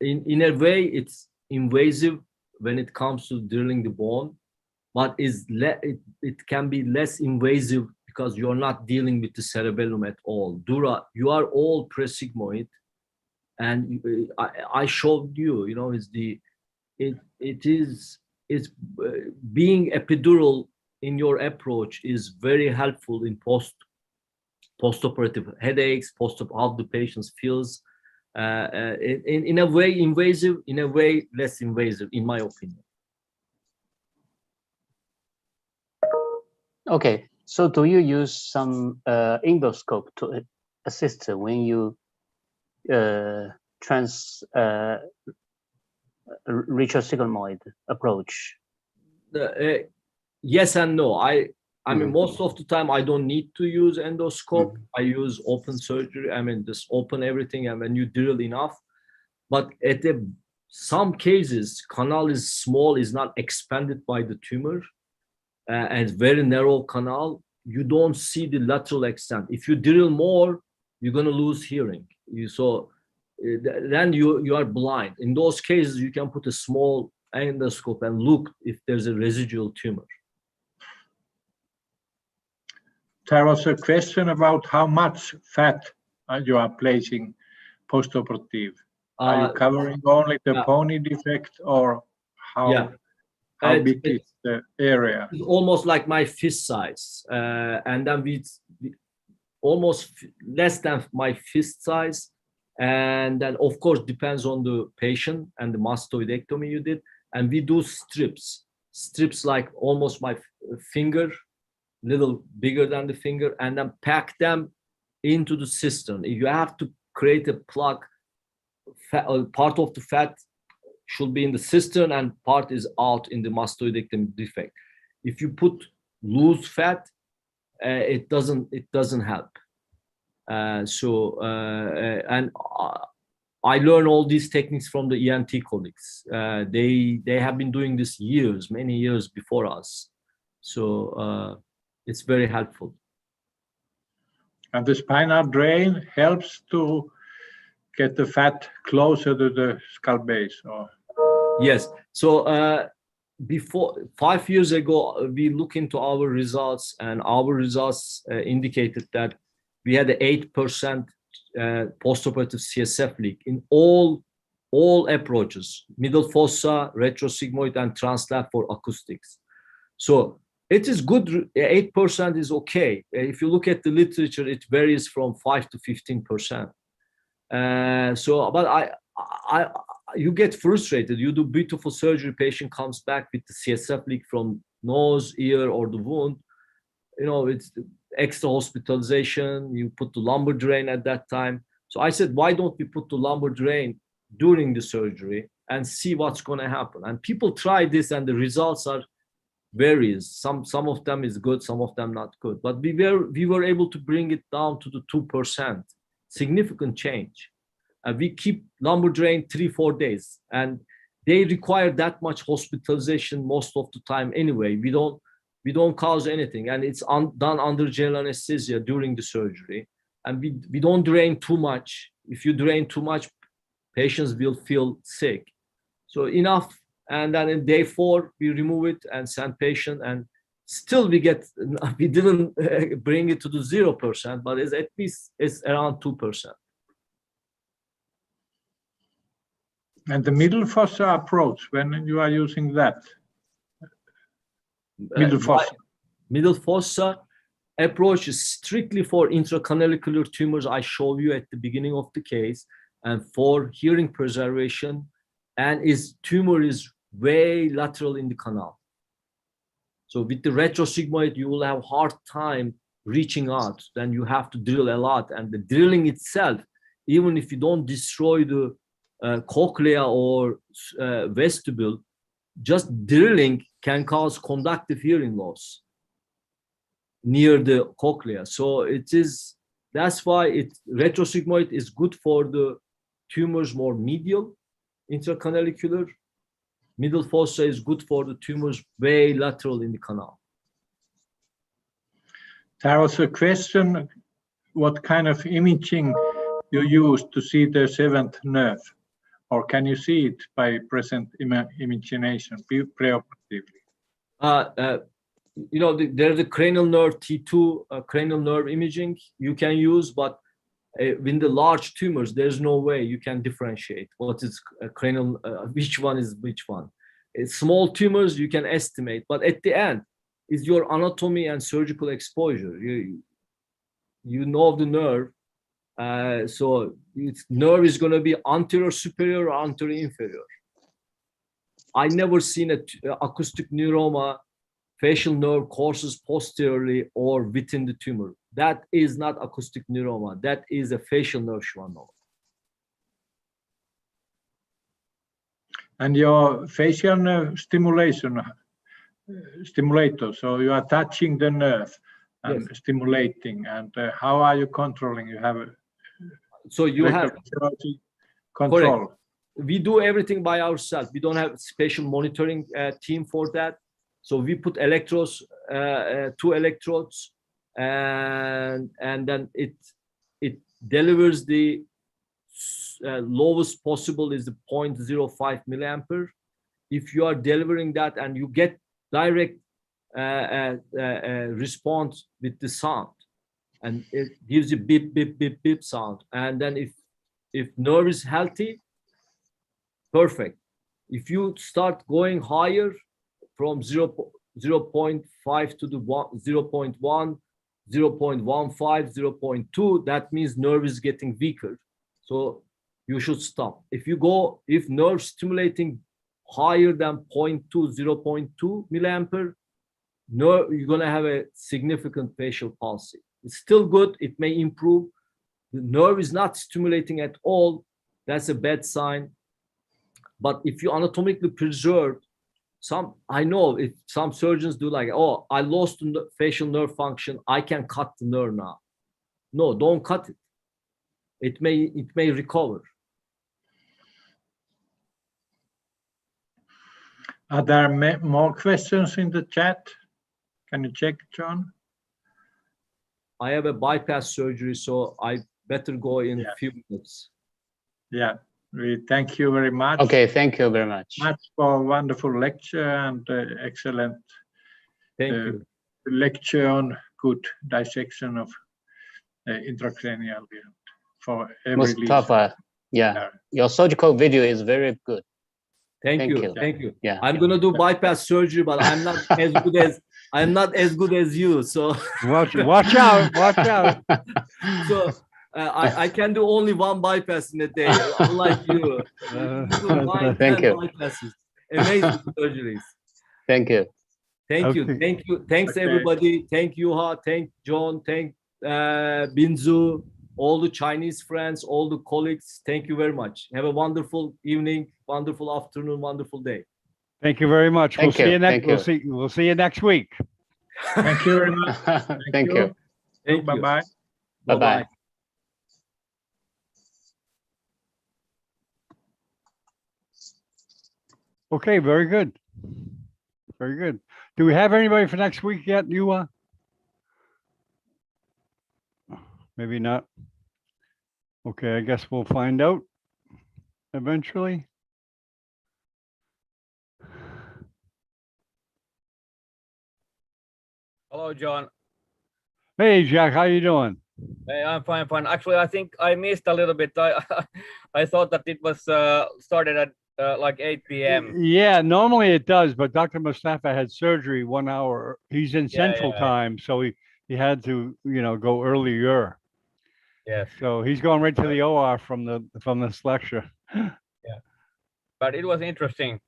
In a way, it's invasive when it comes to drilling the bone, but it can be less invasive because you're not dealing with the cerebellum at all. Dura, you are all presigmoid, and I showed you. You know, it's being epidural in your approach is very helpful in postoperative headaches, how the patient feels. In a way invasive, in a way less invasive, in my opinion. Okay, so do you use some endoscope to assist when you retrosigmoid approach? Yes and no. I mean, most of the time I don't need to use endoscope. I use open surgery. I mean, just open everything, and when you drill enough. But at some cases, canal is small, is not expanded by the tumor, and very narrow canal. You don't see the lateral extent. If you drill more, you're gonna lose hearing. Then you are blind. In those cases, you can put a small endoscope and look if there's a residual tumor. There was a question about how much fat you are placing postoperative. Are you covering only the pony defect, or how big is the area? It's almost like my fist size, and then we almost less than my fist size. And then, of course, depends on the patient and the mastoidectomy you did. And we do strips like almost my finger, little bigger than the finger, and then pack them into the cistern. If you have to create a plug, part of the fat should be in the cistern and part is out in the mastoidectomy defect. If you put loose fat, it doesn't help. And I learned all these techniques from the ENT colleagues. They have been doing this many years before us. So it's very helpful. And the spinal drain helps to get the fat closer to the skull base, or? Yes. So before 5 years ago, we looked into our results, and our results indicated that we had an 8% postoperative CSF leak in all approaches: middle fossa, retrosigmoid, and translab for acoustics. So it is good. 8% is okay. If you look at the literature, it varies from 5 to 15%. But you get frustrated. You do beautiful surgery, patient comes back with the CSF leak from nose, ear, or the wound. You know, it's extra hospitalization. You put the lumbar drain at that time. So I said, why don't we put the lumbar drain during the surgery and see what's going to happen? And people try this, and the results are varies. Some of them is good, some of them not good. But we were able to bring it down to the 2%, significant change. and we keep lumbar drain 3-4 days, and they require that much hospitalization most of the time anyway. We don't cause anything, and it's done under general anesthesia during the surgery, and we don't drain too much. If you drain too much, patients will feel sick. So enough, and then in day 4 we remove it and send patient, and still we didn't bring it to the 0%, but it's at least it's around 2%. And the middle fossa approach, when you are using that? Middle fossa. Middle fossa approach is strictly for intracanalicular tumors I showed you at the beginning of the case, and for hearing preservation, and tumor is way lateral in the canal. So with the retrosigmoid, you will have hard time reaching out. Then you have to drill a lot, and the drilling itself, even if you don't destroy the cochlea or vestibule, just drilling can cause conductive hearing loss near the cochlea. So that's why retrosigmoid is good for the tumors more medial, intracanalicular. Middle fossa is good for the tumors way lateral in the canal. There was a question, what kind of imaging you use to see the 7th nerve? Or can you see it by present imagination, preoperatively? There's a cranial nerve T2 cranial nerve imaging you can use, but in the large tumors, there's no way you can differentiate what is cranial, which one is which one. Small tumors you can estimate, but at the end, is your anatomy and surgical exposure. You know the nerve, so its nerve is going to be anterior superior or anterior inferior. I never seen an acoustic neuroma facial nerve courses posteriorly or within the tumor. That is not acoustic neuroma. That is a facial nerve schwannoma. And your facial nerve stimulator, so you are touching the nerve and Yes. stimulating. And how are you controlling? You have control. Correct. We do everything by ourselves. We don't have a special monitoring team for that. So we put electrodes, 2 electrodes, and then it delivers the lowest possible is the 0.05 milliampere. If you are delivering that and you get direct response with the sound, and it gives you beep, beep, beep, beep sound. And then if nerve is healthy, perfect. If you start going higher from 0.5 to the 0.1, 0.15, 0.2, that means nerve is getting weaker. So you should stop. If nerve stimulating higher than 0.2 milliampere, you're going to have a significant facial palsy. It's still good. It may improve. The nerve is not stimulating at all. That's a bad sign. But if you anatomically preserve, I know if some surgeons do like, oh, I lost the facial nerve function, I can cut the nerve now. No, don't cut it. It may recover. Are there more questions in the chat? Can you check, John? I have a bypass surgery, so I better go in a few minutes. Yeah, we thank you very much. Okay, thank you very much. Much for a wonderful lecture and excellent Thank you. lecture on good dissection of intracranial for every Mustafa, yeah, your surgical video is very good. Thank Thank you. you. Thank you. Yeah. I'm gonna do bypass surgery, but I'm not as good as you. So Watch out! Watch out! so I can do only 1 bypass in a day, unlike you. Do 9, Thank 10 you. bypasses. Amazing surgeries. Thank you. Thank you. Okay. Thank you. Thanks Okay. everybody. Thank Juha. Thank John. Thank Binzu. All the Chinese friends, all the colleagues. Thank you very much. Have a wonderful evening, wonderful afternoon, wonderful day. Thank you very much. Thank We'll see you. you next. Thank you. We'll see you next week. Thank you very much. Thank you. Thank you. Bye-bye. Bye-bye. Okay, very good. Very good. Do we have anybody for next week yet, Juha? Maybe not. Okay, I guess we'll find out eventually. Hello, John. Hey, Jack, how you doing? Hey, I'm fine, fine. Actually, I think I missed a little bit. I thought that it was started at like 8 p.m. Yeah, normally it does, but Dr. Mustafa had surgery 1 hour. He's in Central yeah. Time, so he had to, go earlier. Yes, So he's going right to the OR from this lecture. but it was interesting.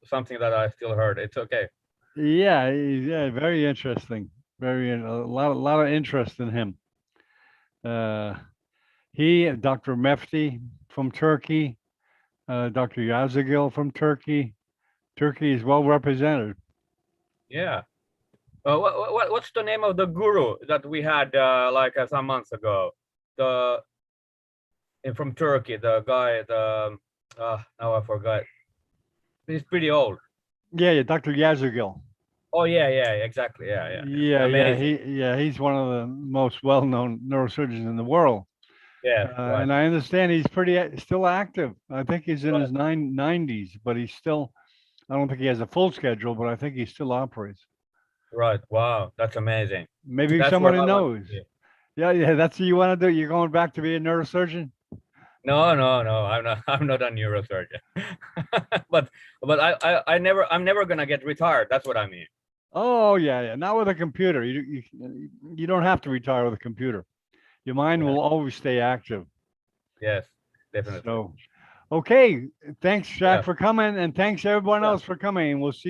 Something that I still heard. It's okay. Yeah, very interesting. A lot of interest in him. Dr. Mefti from Turkey, Dr. Yazigil from Turkey. Turkey is well represented. Yeah. What's the name of the guru that we had like some months ago? From Turkey, the guy. Now I forgot. He's pretty old. Yeah, Dr. Yazigil. Oh yeah, exactly. Yeah. Amazing. He's one of the most well-known neurosurgeons in the world. Yeah. Right. And I understand he's still active. I think he's in Right. his 90s, but I don't think he has a full schedule, but I think he still operates. Right. Wow, that's amazing. Maybe That's somebody what I want to knows. see. Yeah, that's what you want to do. You're going back to be a neurosurgeon? No, I'm not. I'm not a neurosurgeon. but I'm never gonna get retired. That's what I mean. Oh, yeah. Not with a computer. You don't have to retire with a computer. Your mind will always stay active. Yes, definitely. So, okay. Thanks, Jack, Yeah. for coming, and thanks everyone Yeah. else for coming. We'll see you